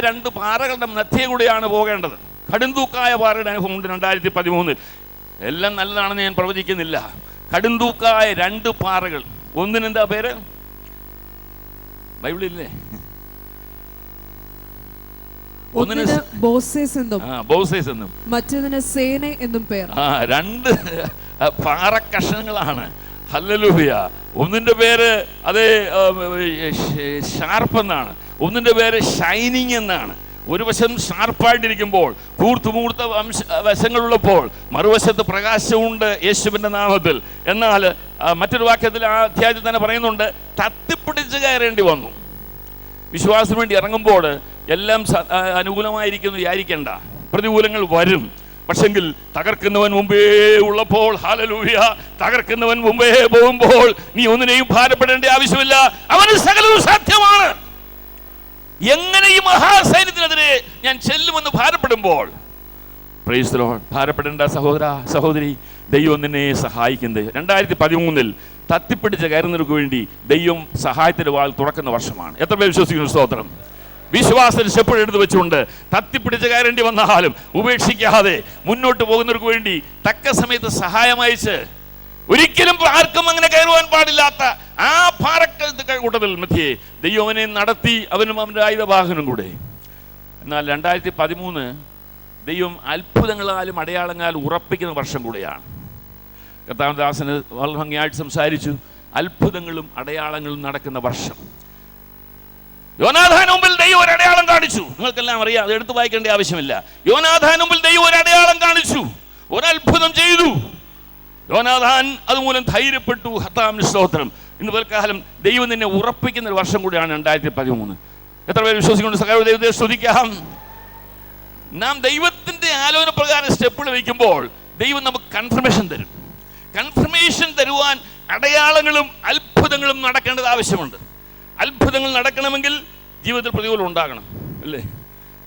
രണ്ട് പാറകളുടെ മധ്യേ കൂടെയാണ് പോകേണ്ടത്. കടുംതൂക്കായ പാറയുടെ അനുഭവമുണ്ട് 2013. എല്ലാം നല്ലതാണെന്ന് ഞാൻ പ്രവചിക്കുന്നില്ല. കടുംതൂക്കായ രണ്ട് പാറകൾ. ഒന്നിനെന്താ പേര്? ബൈബിളില്ലേ? ഒന്നിന് ബോസേസ് എന്നും മറ്റേതിന് സേന എന്നും പേർ. രണ്ട് പാറ കഷണങ്ങളാണ്. ഹല്ലേലൂയ. ഒന്നിന്റെ പേര് അതേ ഷാർപ്പ് എന്നാണ്, ഒന്നിന്റെ പേര് ഷൈനിങ് എന്നാണ്. ഒരു വശം ഷാർപ്പായിട്ടിരിക്കുമ്പോൾ, കൂർത്തുമൂർത്ത വശങ്ങളുള്ളപ്പോൾ, മറുവശത്ത് പ്രകാശമുണ്ട് യേശുവിൻ്റെ നാമത്തിൽ. എന്നാൽ മറ്റൊരു വാക്യത്തിൽ ആ അധ്യായത്തിൽ തന്നെ പറയുന്നുണ്ട്, തത്തിപ്പിടിച്ച് കയറേണ്ടി വന്നു. വിശ്വാസത്തിന് വേണ്ടി ഇറങ്ങുമ്പോൾ എല്ലാം അനുകൂലമായിരിക്കുന്നു വിചാരിക്കേണ്ട. പ്രതികൂലങ്ങൾ വരും. പക്ഷെങ്കിൽ തകർക്കുന്നവൻ മുമ്പേ ഉള്ളപ്പോൾ, ഹല്ലേലൂയ, തകർക്കുന്നവൻ മുമ്പേ പോകുമ്പോൾ നീ ഒന്നിനെയും ഭാരപ്പെടേണ്ട ആവശ്യമില്ല. അവന് സകലവും സാധ്യമാണ്. എങ്ങനെ ഈ മഹാസൈന്യത്തിനെതിരെ ഞാൻ ചെല്ലുമെന്ന് ഭാരപ്പെടുമ്പോൾ, പ്രൈസ് ദി ലോർഡ്, ഭാരപ്പെടേണ്ട സഹോദര സഹോദരി, ദൈവം നിന്നെ സഹായിക്കുന്നത്. 2013 തത്തിപ്പിടിച്ച് കയറുന്നവർക്ക് വേണ്ടി ദൈവം സഹായത്തിന്റെ വാൾ തുറക്കുന്ന വർഷമാണ്. എത്ര പേർ വിശ്വസിക്കുന്നു? സ്തോത്രം. വിശ്വാസത്തിൽ സ്റ്റെപ്പ് എടുത്ത് വെച്ചുകൊണ്ട് തത്തിപ്പിടിച്ച് കയറേണ്ടി വന്നാലും ഉപേക്ഷിക്കാതെ മുന്നോട്ട് പോകുന്നവർക്ക് വേണ്ടി തക്ക സമയത്ത് സഹായം അയച്ച്, ഒരിക്കലും ആർക്കും അങ്ങനെ കയറുവാൻ പാടില്ലാത്ത ആ പാറക്കൂട്ടത്തിൽ മധ്യേ ദൈവനെ നടത്തി, അവനും അവൻ്റെ ആയുധവാഹനം കൂടെ. എന്നാൽ 2013 ദൈവം അത്ഭുതങ്ങളാലും അടയാളങ്ങളാലും ഉറപ്പിക്കുന്ന വർഷം കൂടെയാണ്. കർത്താവദാസന് വളരെ ഭംഗിയായിട്ട് സംസാരിച്ചു. അത്ഭുതങ്ങളും അടയാളങ്ങളും നടക്കുന്ന വർഷം. യോനാഥാന് മുമ്പിൽ ദൈവം ഒരു അടയാളം കാണിച്ചു. നിങ്ങൾക്കെല്ലാം അറിയാം, അത് എടുത്തു വായിക്കേണ്ട ആവശ്യമില്ല. യോനാഥാന് മുമ്പിൽ ദൈവം ഒരു അടയാളം കാണിച്ചു, ഒരു അത്ഭുതം ചെയ്തു. യോനാഥാൻ അതുമൂലം ധൈര്യപ്പെട്ടു. കർത്താവിന് സ്തോത്രം. ഇന്ന് പൽക്കാലം ദൈവം നിന്നെ ഉറപ്പിക്കുന്ന ഒരു വർഷം കൂടിയാണ് 2013. എത്ര പേര് വിശ്വസിക്കൊണ്ട് സകല ദൈവത്തെ സ്തുതിക്കാം. നാം ദൈവത്തിന്റെ ആലോചന പ്രകാരം സ്റ്റെപ്പുകൾ വയ്ക്കുമ്പോൾ ദൈവം നമുക്ക് കൺഫർമേഷൻ തരും. കൺഫർമേഷൻ തരുവാൻ അടയാളങ്ങളും അത്ഭുതങ്ങളും നടക്കേണ്ടത് ആവശ്യമുണ്ട്. അത്ഭുതങ്ങൾ നടക്കണമെങ്കിൽ ജീവിതത്തിൽ പ്രതികൂലം ഉണ്ടാകണം, അല്ലേ?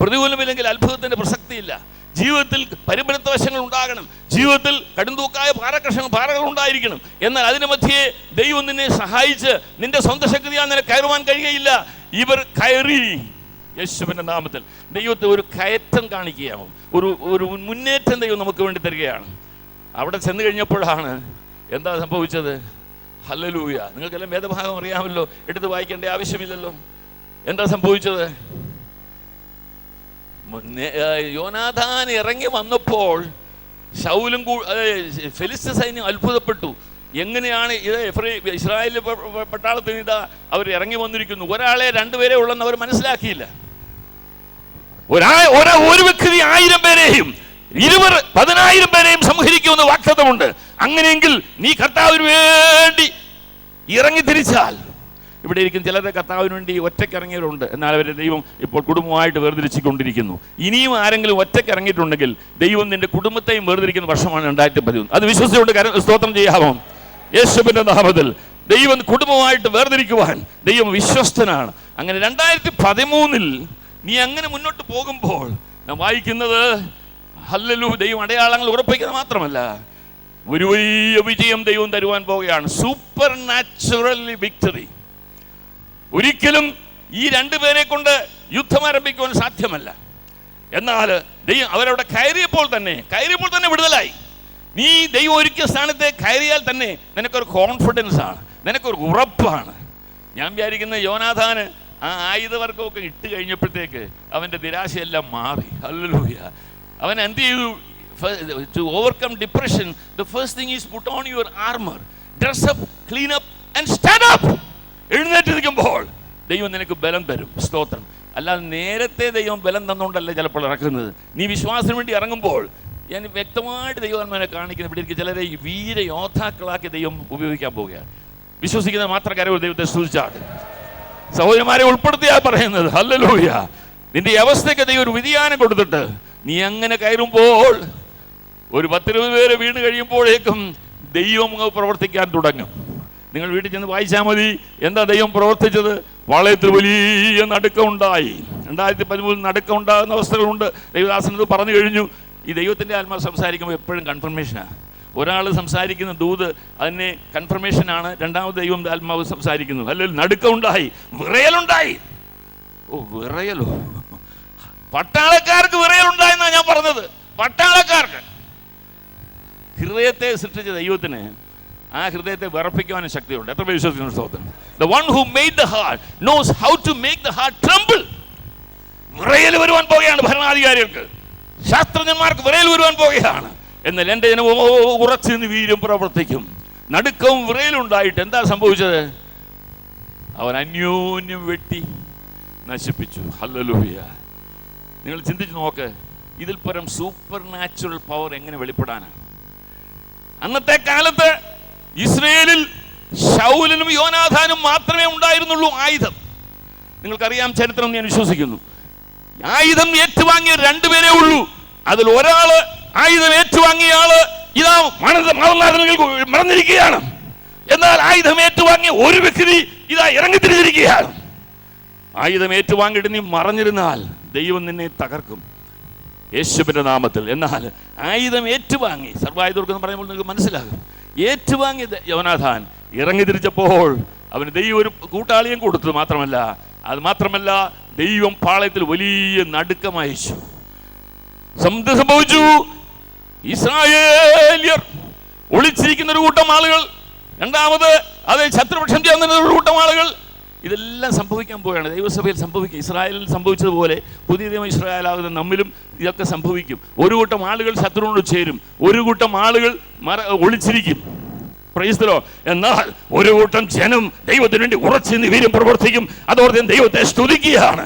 പ്രതികൂലമില്ലെങ്കിൽ അത്ഭുതത്തിന്റെ പ്രസക്തിയില്ല. ജീവിതത്തിൽ പരിബലത്ത വശങ്ങൾ ഉണ്ടാകണം. ജീവിതത്തിൽ കടുംതൂക്കായ പാറകൾ ഉണ്ടായിരിക്കണം. എന്നാൽ അതിന് മധ്യേ ദൈവം നിന്നെ സഹായിച്ച് നിന്റെ സ്വന്തം ശക്തിയാൽ നിന്നെ കയറുവാൻ കഴിയുകയില്ല. ഇവർ കയറി യേശുവിൻ്റെ നാമത്തിൽ. ദൈവത്തെ ഒരു കയറ്റം കാണിക്കുകയാണ്, ഒരു മുന്നേറ്റം ദൈവം നമുക്ക് വേണ്ടി തരികയാണ്. അവിടെ ചെന്ന് കഴിഞ്ഞപ്പോഴാണ് എന്താ സംഭവിച്ചത്? ഹല്ലേലൂയ. നിങ്ങൾക്കെല്ലാം വേദഭാഗം അറിയാമല്ലോ, എടുത്ത് വായിക്കേണ്ട ആവശ്യമില്ലല്ലോ. എന്താ സംഭവിച്ചത്? യോനാഥാൻ ഇറങ്ങി വന്നപ്പോൾ ശൗലും ഫെലിസ്ത്യ സൈന്യം അത്ഭുതപ്പെട്ടു. എങ്ങനെയാണ് ഇത് ഇസ്രായേൽ പട്ടാളത്തിന് ഇതാ അവർ ഇറങ്ങി വന്നിരിക്കുന്നു, ഒരാളെ രണ്ടുപേരെ ഉള്ളെന്ന് അവർ മനസ്സിലാക്കിയില്ല. ഒരു വ്യക്തി 1000 പേരെയും 10,000 പേരെയും സംഹരിക്കുമെന്ന് വാഗ്ദത്തമുണ്ട്. അങ്ങനെയെങ്കിൽ നീ കർത്താവിന് വേണ്ടി ഇറങ്ങി തിരിച്ചാൽ, ഇവിടെ ഇരിക്കുന്ന ചിലരെ കർത്താവിന് വേണ്ടി ഒറ്റയ്ക്ക് ഇറങ്ങിയവരുണ്ട്. എന്നാൽ അവരെ ദൈവം ഇപ്പോൾ കുടുംബമായിട്ട് വേർതിരിച്ചുകൊണ്ടിരിക്കുന്നു. ഇനിയും ആരെങ്കിലും ഒറ്റയ്ക്ക് ഇറങ്ങിയിട്ടുണ്ടെങ്കിൽ ദൈവം നിന്റെ കുടുംബത്തെയും വേർതിരിക്കുന്ന വർഷമാണ് 2013. അത് വിശ്വസിച്ചുകൊണ്ട് സ്തോത്രം ചെയ്യാമോ? യേശുവിന്റെ നാമത്തിൽ ദൈവം കുടുംബമായിട്ട് വേർതിരിക്കുവാൻ ദൈവം വിശ്വസ്തനാണ്. അങ്ങനെ 2013 നീ അങ്ങനെ മുന്നോട്ട് പോകുമ്പോൾ നാം വായിക്കുന്നത്, ഹല്ലേലൂയ, ദൈവം അടയാളങ്ങൾ ഉറപ്പിക്കുന്നത് മാത്രമല്ല, ഒരു വലിയ വിജയം ദൈവം തരുവാൻ പോവുകയാണ്. Super natural victory. ഒരിക്കലും ഈ 2 പേരെ കൊണ്ട് യുദ്ധം ആരംഭിക്കുവാൻ സാധ്യമല്ല. എന്നാൽ ദൈവം അവരവിടെ കയറിയപ്പോൾ തന്നെ വിടുതലായി. നീ ദൈവം ഒരുക്കിയ സ്ഥാനത്തെ കയറിയാൽ തന്നെ നിനക്കൊരു കോൺഫിഡൻസ് ആണ്, നിനക്കൊരു ഉറപ്പാണ്. ഞാൻ വിചാരിക്കുന്ന യോനാഥാന് ആ ആയുധവർഗമൊക്കെ ഇട്ട് കഴിഞ്ഞപ്പോഴത്തേക്ക് അവൻ്റെ നിരാശയെല്ലാം മാറി. ഹല്ലേലൂയ. അവൻ എന്ത് ചെയ്തു? To overcome depression, the first thing is put on your armor, dress up, clean up and stand up. എഴുന്നേറ്റ് നിൽക്കുമ്പോൾ ദൈവം നിനക്ക് ബലം തരും. സ്തോത്രം. അല്ലാതെ നേരത്തെ ദൈവം ബലം തന്നുകൊണ്ടല്ല ചിലപ്പോൾ ഇറക്കുന്നത്. നീ വിശ്വാസത്തിന് വേണ്ടി ഇറങ്ങുമ്പോൾ ഞാൻ വ്യക്തമായിട്ട് ദൈവന്മാരെ കാണിക്കുന്നത്, ഇവിടെ ഇരിക്കും ചിലരെ ഈ വീര യോദ്ധാക്കളാക്കി ദൈവം ഉപയോഗിക്കാൻ പോവുകയാണ്. വിശ്വസിക്കുന്ന മാത്രക്കാരെ ദൈവത്തെ സ്തുതിച്ചാണ്. സഹോദരന്മാരെ ഉൾപ്പെടുത്തിയാ പറയുന്നത്. ഹല്ലേലൂയ. നിന്റെ ഈ അവസ്ഥയ്ക്ക് ദൈവം ഒരു വ്യതിയാനം കൊടുത്തിട്ട് നീ അങ്ങനെ കയറുമ്പോൾ ഒരു 10-20 പേര് വീണ് കഴിയുമ്പോഴേക്കും ദൈവം പ്രവർത്തിക്കാൻ തുടങ്ങും. നിങ്ങൾ വീട്ടിൽ ചെന്ന് വായിച്ചാൽ മതി എന്താ ദൈവം പ്രവർത്തിച്ചത്. വളയത്തിൽ വലിയ നടുക്കമുണ്ടായി. 2013 നടുക്കമുണ്ടാകുന്ന അവസ്ഥകളുണ്ട്. ദൈവദാസനത് പറഞ്ഞു കഴിഞ്ഞു. ഈ ദൈവത്തിൻ്റെ ആത്മാവ് സംസാരിക്കുമ്പോൾ എപ്പോഴും കൺഫർമേഷനാണ്. ഒരാൾ സംസാരിക്കുന്ന ദൂത് അതിനെ കൺഫർമേഷനാണ്. രണ്ടാമത് ദൈവം ആത്മാവ് സംസാരിക്കുന്നു. അല്ലെങ്കിൽ നടുക്കമുണ്ടായി, വിറയലുണ്ടായി. ഓ, വിറയലോ! പട്ടാളക്കാർക്ക് വിറയലുണ്ടായെന്നാണ് ഞാൻ പറഞ്ഞത്. പട്ടാളക്കാർക്ക്. ഹൃദയത്തെ സൃഷ്ടിച്ച ദൈവത്തിന് ആ ഹൃദയത്തെ വിറപ്പിക്കുവാനും ശക്തിയുണ്ട്. എത്ര പേര് വിശ്വസിക്കുന്നു? സ്തോത്രം. The one who made the heart knows how to make the heart tremble. വിറയൽ വരുവാൻ പോകുകയാണ് ഭരണാധികാരികൾക്ക്, ശാസ്ത്രജ്ഞന്മാർക്ക് വിറയൽ വരുവാൻ പോകുകയാണ്. എന്നാൽ എൻ്റെ ജനം ഉറച്ചു നിന്ന് വീര്യം പ്രവർത്തിക്കും. നടുക്കവും വിറയലുണ്ടായിട്ട് എന്താ സംഭവിച്ചത്? അവൻ അന്യോന്യം വെട്ടി നശിപ്പിച്ചു. ഹല്ലേലൂയ. നിങ്ങൾ ചിന്തിച്ച് നോക്ക്, ഇതിൽ പരം സൂപ്പർ നാച്ചുറൽ പവർ എങ്ങനെ വെളിപ്പെടാനാണ്? അന്നത്തെ കാലത്ത് ഇസ്രയേലിൽ ശൗലിനും യോനാഥാനും മാത്രമേ ഉണ്ടായിരുന്നുള്ളൂ ആയുധം. നിങ്ങൾക്കറിയാം ചരിത്രം, ഞാൻ വിശ്വസിക്കുന്നു. ആയുധം ഏറ്റുവാങ്ങിയ രണ്ടുപേരേ ഉള്ളൂ. അതിൽ ഒരാള്, ആയുധം ഏറ്റുവാങ്ങിയ ആള് ഇതാ മറന്നിരിക്കുകയാണ്. എന്നാൽ ആയുധം ഏറ്റുവാങ്ങിയ ഒരു വ്യക്തി ഇതാ ഇറങ്ങിത്തിരിച്ചിരിക്കുകയാണ്. ആയുധം ഏറ്റുവാങ്ങിയിട്ട് നീ മറഞ്ഞിരുന്നാൽ ദൈവം നിന്നെ തകർക്കും യേശുവിന്റെ നാമത്തിൽ. എന്നാൽ ആയുധം ഏറ്റുവാങ്ങി, സർവായുധം എന്ന് പറയുമ്പോൾ നിങ്ങൾക്ക് മനസ്സിലാകും, ഏറ്റുവാങ്ങിയ യോനാഥാൻ ഇറങ്ങി തിരിച്ചപ്പോൾ അവന് ദൈവം ഒരു കൂട്ടാളിയും കൊടുത്തു. മാത്രമല്ല ദൈവം പാളയത്തിൽ വലിയ നടുക്കം അയച്ചു. സംഭവിച്ചു. ഇസ്രായേലിയർ ഒളിച്ചിരിക്കുന്ന ഒരു കൂട്ടം ആളുകൾ, രണ്ടാമത് അത് ശത്രുപക്ഷം ചേർന്ന ഒരു കൂട്ടം ആളുകൾ, ഇതെല്ലാം സംഭവിക്കാൻ പോവുകയാണ്. ദൈവസഭയിൽ സംഭവിക്കും. ഇസ്രായേലിൽ സംഭവിച്ചതുപോലെ പുതിയ നിയമ ഇസ്രായേലാകുന്ന നമ്മിലും ഇതൊക്കെ സംഭവിക്കും. ഒരു കൂട്ടം ആളുകൾ ശത്രുവിനോട് ചേരും, ഒരു കൂട്ടം ആളുകൾ ഒളിച്ചിരിക്കും. Praise the Lord. എന്നാൽ ഒരു കൂട്ടം ജനം ദൈവത്തിന് വേണ്ടി ഉറച്ചു വീര്യം പ്രവർത്തിക്കും. അതോടെ ദൈവത്തെ സ്തുതിക്കുകയാണ്.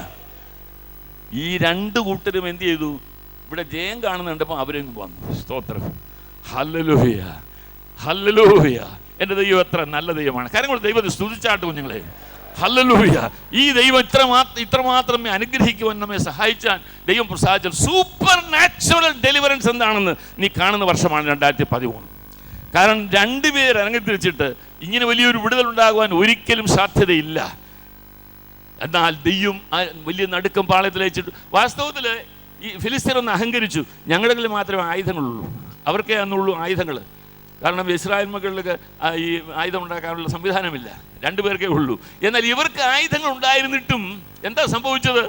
ഈ രണ്ട് കൂട്ടരും എന്ത് ചെയ്തു? ഇവിടെ ജയം കാണുന്നുണ്ടപ്പോൾ അവരും വന്നു. സ്തോത്രം. Hallelujah, hallelujah. എൻ്റെ ദൈവം എത്ര നല്ല ദൈവമാണ്. കാര്യങ്ങൾ ദൈവത്തെ സ്തുതിച്ചാട്ട് കുഞ്ഞുങ്ങളെ. ഹല്ലേലൂയ. ഈ ദൈവം ഇത്രമാത്രം അനുഗ്രഹിക്കുവാൻ നമ്മെ സഹായിച്ചാൽ, ദൈവം പ്രസാദിച്ചാൽ സൂപ്പർ നാച്ചുറൽ ഡെലിവറൻസ് എന്താണെന്ന് നീ കാണുന്ന വർഷമാണ് 2013. കാരണം രണ്ടുപേർ ഇറങ്ങിത്തിരിച്ചിട്ട് ഇങ്ങനെ വലിയൊരു വിടുതൽ ഉണ്ടാകുവാൻ ഒരിക്കലും സാധ്യതയില്ല. എന്നാൽ ദൈവം വലിയ നടുക്കം പാളയത്തിൽ അയച്ചിട്ട്, വാസ്തവത്തിൽ ഈ ഫിലിസ്തീനൊന്ന് അഹങ്കരിച്ചു. ഞങ്ങളുടെ കയ്യിൽ മാത്രമേ ആയുധങ്ങളുള്ളൂ, അവർക്കേ അന്നുള്ളൂ ആയുധങ്ങൾ. കാരണം ഇസ്രായേൽ മക്കളിലൊക്കെ ഈ ആയുധം ഉണ്ടാക്കാനുള്ള സംവിധാനമില്ല, രണ്ടുപേർക്കേ ഉള്ളൂ. എന്നാൽ ഇവർക്ക് ആയുധങ്ങൾ ഉണ്ടായിരുന്നിട്ടും എന്താ സംഭവിച്ചത്?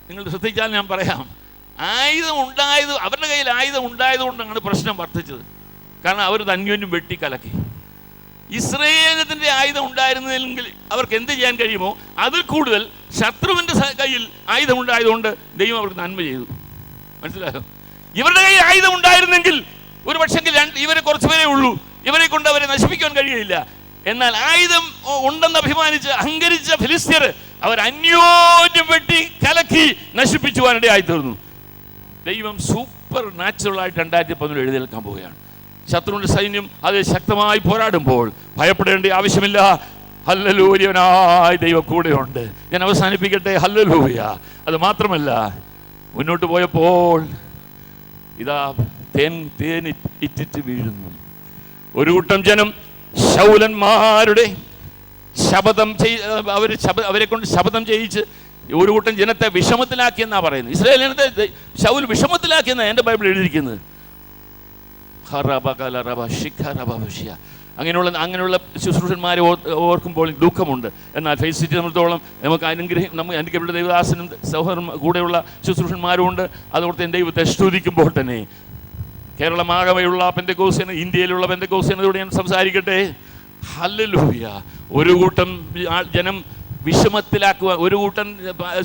നിങ്ങൾ ശ്രദ്ധിച്ചാൽ ഞാൻ പറയാം. അവരുടെ കയ്യിൽ ആയുധം ഉണ്ടായതുകൊണ്ടാണ് പ്രശ്നം വർദ്ധിച്ചത്. കാരണം അവർ അന്യോന്യം വെട്ടിക്കലക്കി. ഇസ്രായേലിന്റെ ആയുധം ഉണ്ടായിരുന്നെങ്കിൽ അവർക്ക് എന്ത് ചെയ്യാൻ കഴിയുമോ അതിൽ കൂടുതൽ ശത്രുവിന്റെ കയ്യിൽ ആയുധം ഉണ്ടായതുകൊണ്ട് ദൈവം അവർക്ക് നന്മ ചെയ്തു. മനസ്സിലായോ? ഇവരുടെ കയ്യിൽ ആയുധം ഉണ്ടായിരുന്നെങ്കിൽ ഒരു പക്ഷെങ്കിൽ ഇവരെ കുറച്ചുപേരേ ഉള്ളൂ, ഇവരെ കൊണ്ട് അവരെ നശിപ്പിക്കാൻ കഴിയുകയില്ല. എന്നാൽ ആയുധം ഉണ്ടെന്ന് അഭിമാനിച്ച് അഹങ്കരിച്ച ഫിലിസ്ത്യർ അവർ അന്യോന്യം വെട്ടി കലക്കി നശിപ്പിച്ചുവാനിടയായി തീർന്നു. ദൈവം സൂപ്പർ നാച്ചുറലായിട്ട് 2013 എഴുന്നേൽക്കാൻ പോവുകയാണ്. ശത്രുവിന്റെ സൈന്യം അത് ശക്തമായി പോരാടുമ്പോൾ ഭയപ്പെടേണ്ട ആവശ്യമില്ല. ഹല്ലേലൂയനായി ദൈവം കൂടെയുണ്ട്. ഞാൻ അവസാനിപ്പിക്കട്ടെ. ഹല്ലേലൂയ. അത് മാത്രമല്ല, മുന്നോട്ട് പോയപ്പോൾ ഇതാ തേൻ ഇറ്റിറ്റ് വീഴുന്നു. ഒരു കൂട്ടം ജനം ശൗലന്മാരുടെ അവരെ കൊണ്ട് ശപഥം ചെയ്യിച്ച് ഒരു കൂട്ടം ജനത്തെ വിഷമത്തിലാക്കിയെന്നാ പറയുന്നത്. ഇസ്രായേൽ ജനത്തെ ശൗൽ വിഷമത്തിലാക്കിയെന്നാ എൻ്റെ ബൈബിൾ എഴുതിയിരിക്കുന്നത്. അങ്ങനെയുള്ള ശുശ്രൂഷന്മാരെ ഓർക്കുമ്പോൾ ദുഃഖമുണ്ട്. എന്നാൽ ഫേസ് സിറ്റി നമ്മളത്തോളം നമുക്ക് അനുഗ്രഹിക്കപ്പെട്ട ദൈവദാസനും സഹോദരൻ കൂടെയുള്ള ശുശ്രൂഷന്മാരുമുണ്ട്. അതോടൊപ്പം ദൈവത്തെ സ്തുതിക്കുമ്പോൾ തന്നെ കേരളമാകവെയുള്ള പെന്തക്കോസ്തിന്, ഇന്ത്യയിലുള്ള പെന്തക്കോസ്തിനോട് ഞാൻ സംസാരിക്കട്ടെ. ഹല്ലേലൂയ. ഒരു കൂട്ടം ജനം വിഷമത്തിലാക്കുവാൻ, ഒരു കൂട്ടം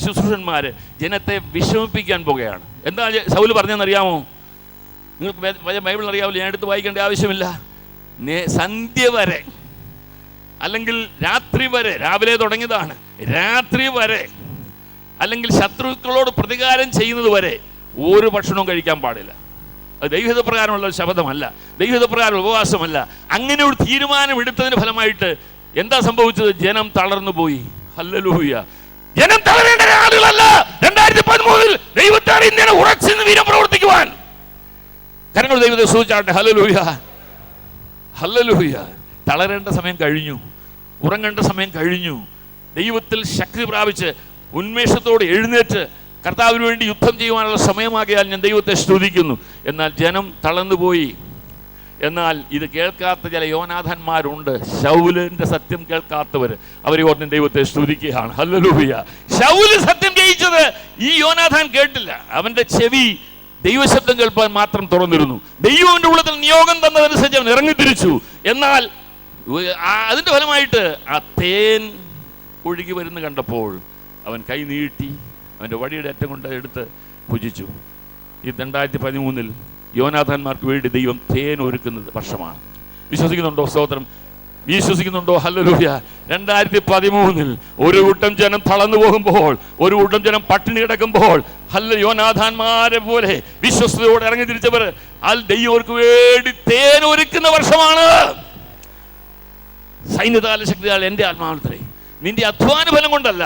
ശുശ്രൂഷന്മാർ ജനത്തെ വിഷമിപ്പിക്കാൻ പോകുകയാണ്. എന്താ ശൗല് പറഞ്ഞതെന്നറിയാമോ? നിങ്ങൾക്ക് ബൈബിൾ അറിയാവില്ല, ഞാൻ എടുത്ത് വായിക്കേണ്ട ആവശ്യമില്ല. സന്ധ്യ വരെ അല്ലെങ്കിൽ രാത്രി വരെ, രാവിലെ തുടങ്ങിയതാണ്, രാത്രി വരെ അല്ലെങ്കിൽ ശത്രുക്കളോട് പ്രതികാരം ചെയ്യുന്നത് വരെ ഒരു ഭക്ഷണവും കഴിക്കാൻ പാടില്ല. അത് ദൈവഹിത പ്രകാരമുള്ള ശബ്ദമല്ല, ദൈവഹിത പ്രകാരം ഉപവാസമല്ല. അങ്ങനെ ഒരു തീരുമാനം എടുത്തതിന് ഫലമായിട്ട് എന്താ സംഭവിച്ചത്? ജനം തളർന്നു പോയി. ഹല്ലേലൂയ. ജനം തളരേണ്ട ആളുകളല്ല 2013 ദൈവത്താണ് ഇങ്ങനെ ഉറച്ചു വീരം പ്രവർത്തിക്കുവാൻ. കരങ്ങൾ ദൈവത്തെ സൂചിച്ചാട്ടെ. Hallelujah, hallelujah. തളരേണ്ട സമയം കഴിഞ്ഞു, ഉറങ്ങേണ്ട സമയം കഴിഞ്ഞു. ദൈവത്തിൽ ശക്തി പ്രാപിച്ച് ഉന്മേഷത്തോടെ എഴുന്നേറ്റ് കർത്താവിന് വേണ്ടി യുദ്ധം ചെയ്യുവാനുള്ള സമയമാകിയാൽ ഞാൻ ദൈവത്തെ സ്തുതിക്കുന്നു. എന്നാൽ ജനം തളർന്നുപോയി. എന്നാൽ ഇത് കേൾക്കാത്ത ചില യോനാഥന്മാരുണ്ട്, ശൗലിന്റെ സത്യം കേൾക്കാത്തവർ. അവരെ ഓർത്ത് ദൈവത്തെ സ്തുതിക്കുകയാണ്. ഹല്ലേലൂയ. ശൗല് സത്യം ജയിച്ചത് ഈ യോനാഥാൻ കേട്ടില്ല. അവന്റെ ചെവി ദൈവശബ്ദം കേൾപ്പാൻ മാത്രം തുറന്നിരുന്നു. ദൈവത്തിന്റെ ഉള്ളത്തിൽ നിയോഗം തന്നതനുസരിച്ച് അവൻ ഇറങ്ങിത്തിരിച്ചു. എന്നാൽ അതിന്റെ ഫലമായിട്ട് ആ തേൻ ഒഴുകി വരുന്ന കണ്ടപ്പോൾ അവൻ കൈ നീട്ടി അവന്റെ വടിയുടെ അറ്റം കൊണ്ട് എടുത്ത് ഭുജിച്ചു. ഈ 2013 യോനാഥാന്മാർക്ക് വേണ്ടി ദൈവം തേൻ ഒരുക്കുന്നത് വർഷമാണ്. വിശ്വസിക്കുന്നുണ്ടോ? സ്തോത്രം. വിശ്വസിക്കുന്നുണ്ടോ? ഹല്ലേലൂയ. 2013 ഒരു കൂട്ടം ജനം തളർന്നു പോകുമ്പോൾ, ഒരു കൂട്ടം ജനം പട്ടിണി കിടക്കുമ്പോൾ, യോനാഥാന്മാരെ പോലെ വിശ്വസ്തയോടെ ഇറങ്ങി തിരിച്ചവർ ദൈവർക്ക് വേണ്ടി തേൻ ഒരുക്കുന്ന വർഷമാണ്. സൈന്യതാല ശക്തിയാൽ എൻ്റെ ആത്മാവത്രേ, നിന്റെ അധ്വാന ഫലം കൊണ്ടല്ല.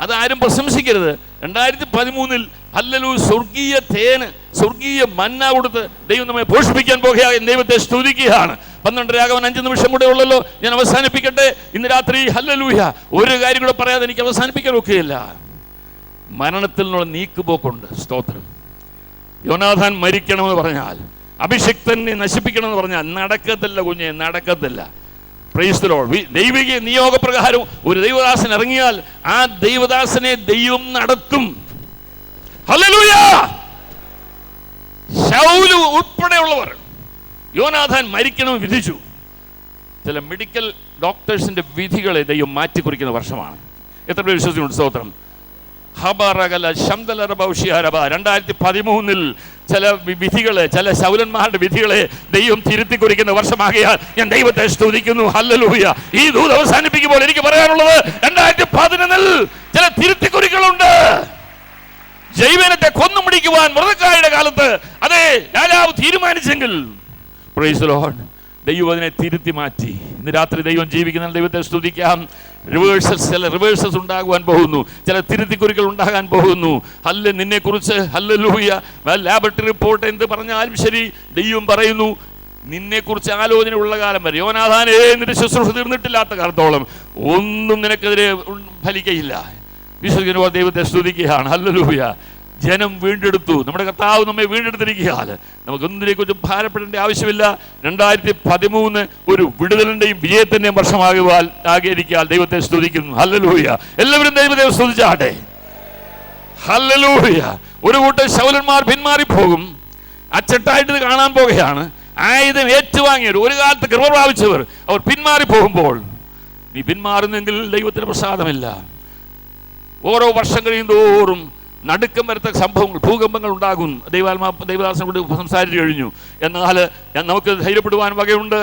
അതാരും പ്രശംസിക്കരുത്. 2013 ഹല്ലേലൂയ സ്വർഗീയ തേന്, സ്വർഗീയ മന്ന കൊടുത്ത് ദൈവം നമ്മെ പോഷിപ്പിക്കാൻ പോകുകയാണ്. ദൈവത്തെ സ്തുതിക്കുകയാണ്. 12:05 കൂടെ ഉള്ളല്ലോ, ഞാൻ അവസാനിപ്പിക്കട്ടെ ഇന്ന് രാത്രി. ഹല്ലേലൂയ. ഒരു കാര്യം കൂടെ പറയാതെ എനിക്ക് അവസാനിപ്പിക്കാൻ ഒക്കെയില്ല. മരണത്തിൽ നിന്നുള്ള നീക്കുപോക്കുണ്ട്. സ്തോത്രം. യോനാഥാൻ മരിക്കണമെന്ന് പറഞ്ഞാൽ, അഭിഷിക്തനെ നശിപ്പിക്കണമെന്ന് പറഞ്ഞാൽ നടക്കത്തില്ല കുഞ്ഞെ, നടക്കത്തില്ല. Praise the Lord. ദൈവിക നിയോഗപ്രകാരം ഒരു ദൈവദാസൻ ഇറങ്ങിയാൽ ആ ദൈവദാസനെ ദൈവം നടത്തും. ഹല്ലേലൂയ. ശൗല് ഉൾപ്പെടെയുള്ളവർ യോനാഥാൻ മരിക്കണമെന്ന് വിധിച്ചു. ചില മെഡിക്കൽ ഡോക്ടേഴ്സിന്റെ വിധികളെ ദൈവം മാറ്റിക്കുറിക്കുന്ന വർഷമാണ്. എത്ര പേര് വിശ്വസിക്കുന്നുണ്ട്? സ്തോത്രം. 2013 ചില വിധികളെ, ചില ശൗലന്മാരുടെ വിധികളെ ദൈവം തിരുത്തി കുറിക്കുന്ന വർഷമാകിയാൽ ഞാൻ ദൈവത്തെ സ്തുതിക്കുന്നു. ഹല്ലേലൂയ. ഈ ദൂത് അവസാനിപ്പിക്കുമ്പോൾ എനിക്ക് പറയാനുള്ളത്, 2011 ചില തിരുത്തി കുറികളുണ്ട്. ജൈവനത്തെ കൊന്നുമുടിക്കുവാൻ മൃതക്കായുടെ കാലത്ത് അതേ രാജാവ് തീരുമാനിച്ചെങ്കിൽ പ്രൈസ് ദി ലോർഡ്, ദൈവം അതിനെ തിരുത്തി മാറ്റി. ഇന്ന് രാത്രി ദൈവം ജീവിക്കുന്ന ദൈവത്തെ സ്തുതിക്കാം. ചില റിവേഴ്സസ് ഉണ്ടാകുവാൻ പോകുന്നു, ചില തിരുത്തിക്കുറികൾ ഉണ്ടാകാൻ പോകുന്നു. നിന്നെ കുറിച്ച് ഹല്ലേലൂയ ലാബറട്ടറി റിപ്പോർട്ട് എന്ത് പറഞ്ഞാലും ശരി, ദൈവം പറയുന്നു നിന്നെ കുറിച്ച് ആലോചന ഉള്ള കാലം വരെ, യോനാഥാനേ നിന്റെ ശുശ്രൂഷ തീർന്നിട്ടില്ലാത്ത കാലത്തോളം ഒന്നും നിനക്കെതിരെ ഫലിക്കയില്ല. വിശ്വസിക്കുന്ന ദൈവത്തെ സ്തുതിക്കുകയാണ്. ഹല്ലേലൂയ. ജനം വീണ്ടെടുത്തു. നമ്മുടെ കർത്താവ് നമ്മെ വീണ്ടെടുത്തിരിക്കുകയാൽ നമുക്കൊന്നിനെക്കുറിച്ചും ഭാരപ്പെടേണ്ട ആവശ്യമില്ല. 2013 ഒരു വിടുതലിന്റെയും വിജയത്തിന്റെയും വർഷമാകുവാൻ ആഗ്രഹിക്കാൻ ദൈവത്തെ സ്തുതിക്കുന്നു. ഹല്ലേലൂയ. എല്ലാവരും ദൈവത്തെ സ്തുതിച്ചാട്ടെ. ഹല്ലേലൂയ. ഒരു കൂട്ടം ശൗലന്മാർ പിന്മാറിപ്പോകും. അച്ചട്ടായിട്ട് കാണാൻ പോകുകയാണ്. ആയുധം ഏറ്റുവാങ്ങിയവർ, ഒരു കാലത്ത് കൃപ പ്രാപിച്ചവർ, അവർ പിന്മാറിപ്പോകുമ്പോൾ നീ പിന്മാറുന്നെങ്കിൽ ദൈവത്തിന് പ്രസാദമില്ല. ഓരോ വർഷം കഴിയും തോറും നടുക്കം വരത്തക്ക സംഭവങ്ങൾ, ഭൂകമ്പങ്ങൾ ഉണ്ടാകും. ദൈവദാസനോട് സംസാരിച്ചു കഴിഞ്ഞു. എന്നാൽ നമുക്ക് ധൈര്യപ്പെടുവാൻ വകയുണ്ട്.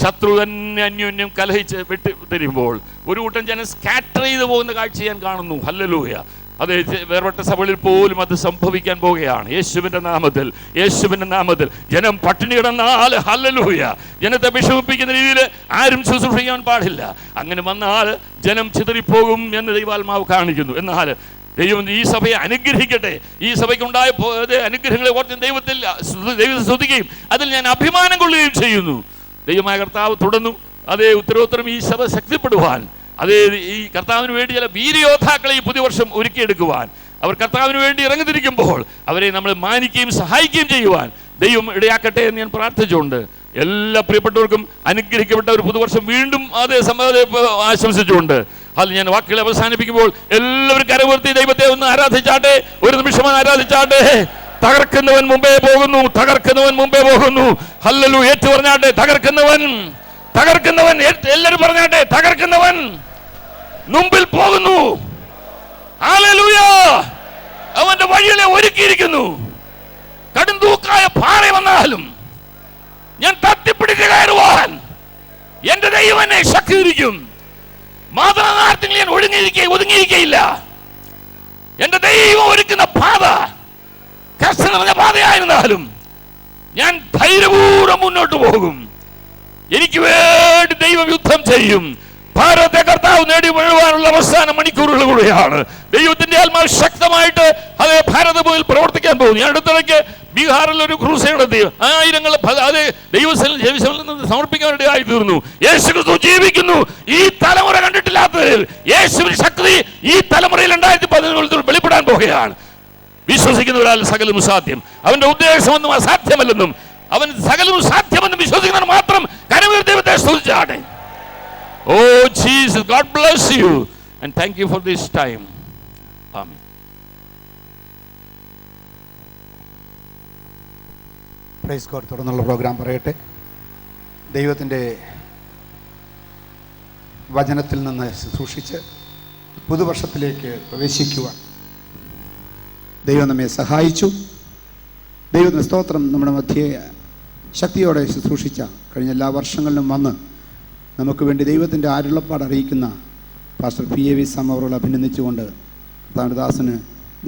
ശത്രു തന്നെ അന്യോന്യം കലഹിച്ച് വെട്ടി തരുമ്പോൾ ഒരു കൂട്ടം ജനം സ്കാറ്റർ ചെയ്ത് പോകുന്ന കാഴ്ച ഞാൻ കാണുന്നു. ഹല്ലേലൂയ. അത് വേർപെട്ട സഭകളിൽ പോലും അത് സംഭവിക്കാൻ പോവുകയാണ്. യേശുവിന്റെ നാമത്തിൽ, യേശുവിന്റെ നാമത്തിൽ. ജനം പട്ടിണി കിടന്നാൽ ഹല്ലേലൂയ, ജനത്തെ വിഷമിപ്പിക്കുന്ന രീതിയിൽ ആരും ശുശ്രൂഷിക്കാൻ പാടില്ല. അങ്ങനെ വന്നാൽ ജനം ചിതറിപ്പോകും എന്ന് ദൈവാത്മാവ് കാണിക്കുന്നു. എന്നാൽ ദൈവം ഈ സഭയെ അനുഗ്രഹിക്കട്ടെ. ഈ സഭയ്ക്ക് ഉണ്ടായ അനുഗ്രഹങ്ങളെ ഓർത്ത് ദൈവത്തെ സ്തുതിക്കുകയും അതിൽ ഞാൻ അഭിമാനം കൊള്ളുകയും ചെയ്യുന്നു. ദൈവമായ കർത്താവ് തുടർന്നു അതേ ഉത്തരോത്തരം ഈ സഭ ശക്തിപ്പെടുവാൻ, അതേ ഈ കർത്താവിന് വേണ്ടി ചില വീരയോദ്ധാക്കളെ ഈ പുതിയ വർഷം ഒരുക്കിയെടുക്കുവാൻ, അവർ കർത്താവിന് വേണ്ടി ഇറങ്ങിത്തിരിക്കുമ്പോൾ അവരെ നമ്മൾ മാനിക്കുകയും സഹായിക്കുകയും ചെയ്യുവാൻ ദൈവം ഇടയാക്കട്ടെ എന്ന് ഞാൻ പ്രാർത്ഥിച്ചുകൊണ്ട് എല്ലാ പ്രിയപ്പെട്ടവർക്കും അനുഗ്രഹിക്കപ്പെട്ട ഒരു പുതുവർഷം വീണ്ടും അതേ ആശംസിച്ചുകൊണ്ട് അത് ഞാൻ വാക്കുകളെ അവസാനിപ്പിക്കുമ്പോൾ എല്ലാവരും കരവുയർത്തി ദൈവത്തെ ഒന്ന് ആരാധിച്ചാട്ടെ. ഒരു നിമിഷം ആരാധിച്ചാട്ടെ. തകർക്കുന്നവൻ മുമ്പേ പോകുന്നു, തകർക്കുന്നവൻ മുമ്പേ പോകുന്നു. ഹല്ലേലൂയ. ഏറ്റു പറഞ്ഞാട്ടെ, തകർക്കുന്നവൻ, തകർക്കുന്നവൻ. എല്ലാവരും പറഞ്ഞാട്ടെ, തകർക്കുന്നവൻ മുമ്പിൽ പോകുന്നു. ഹല്ലേലൂയ. അവന്റെ വഴികളെ ഒരുക്കിയിരിക്കുന്നു. കടുംതൂക്കായ പാറ വന്നാലും ഞാൻ തട്ടിപ്പിടിച്ച് കയറുവാൻ എന്റെ ദൈവം എന്നെ ശക്തീകരിക്കും. മാതാനാർത്ഥങ്ങൾ ഞാൻ ഒതുങ്ങിയിരിക്കയില്ല. എന്റെ ദൈവം ഒരുക്കുന്ന പാത കഷ്ടം നിറഞ്ഞ പാതയായിരുന്നാലും ഞാൻ ധൈര്യപൂർവ്വം മുന്നോട്ട് പോകും. എനിക്ക് വേണ്ടി ദൈവം യുദ്ധം ചെയ്യും. ഭാരതത്തെ കർത്താവ് നേടി വീഴുവാനുള്ള അവസാന മണിക്കൂറുകളിലൂടെയാണ്. ദൈവത്തിന്റെ ആത്മാവ് ശക്തമായിട്ട് അതേ ഭാരത മുതൽ പ്രവർത്തിക്കാൻ പോകുന്നു. ഞാൻ അടുത്തിടയ്ക്ക് ബീഹാറിൽ ഒരു ക്രൂസൈഡ് നടത്തി. ആയിരങ്ങൾ അതേ ദൈവസ്ഥലിൽ സമർപ്പിക്കാനിടയായി തീർന്നു. യേശു ക്രിസ്തു ജീവിക്കുന്നു. ഈ തലമുറ കണ്ടിട്ടില്ലാത്തതിൽ യേശുവിന്റെ ശക്തി ഈ തലമുറയിൽ 2017 വെളിപ്പെടാൻ പോകുകയാണ്. വിശ്വസിക്കുന്നവരാൽ സകലവും സാധ്യം. അവന്റെ ഉദ്ദേശമൊന്നും അസാധ്യമല്ലെന്നും അവൻ സകലവും സാധ്യമെന്നും വിശ്വസിക്കുന്നവർ മാത്രം കരമുയർത്തി ദൈവത്തെ സ്തുതിച്ചാട്ടെ. Oh Jesus, God bless you and thank you for this time. Amen. Praise God. തുടർന്നുള്ള പ്രോഗ്രാം പറയട്ടെ. ദൈവത്തിൻ്റെ വചനത്തിൽ നിന്ന് ശുശ്രൂഷിച്ച് പുതുവർഷത്തിലേക്ക് പ്രവേശിക്കുവാൻ ദൈവം നമ്മെ സഹായിച്ചു. ദൈവത്തിന് സ്തോത്രം. നമ്മുടെ മധ്യേ ശക്തിയോടെ ശുശ്രൂഷിച്ച കഴിഞ്ഞ എല്ലാ വർഷങ്ങളിലും വന്ന് നമുക്ക് വേണ്ടി ദൈവത്തിൻ്റെ അരുളപ്പാട് അറിയിക്കുന്ന പാസ്റ്റർ PAV സാം അവരുടെ അഭിനന്ദിച്ചുകൊണ്ട് ദാസന്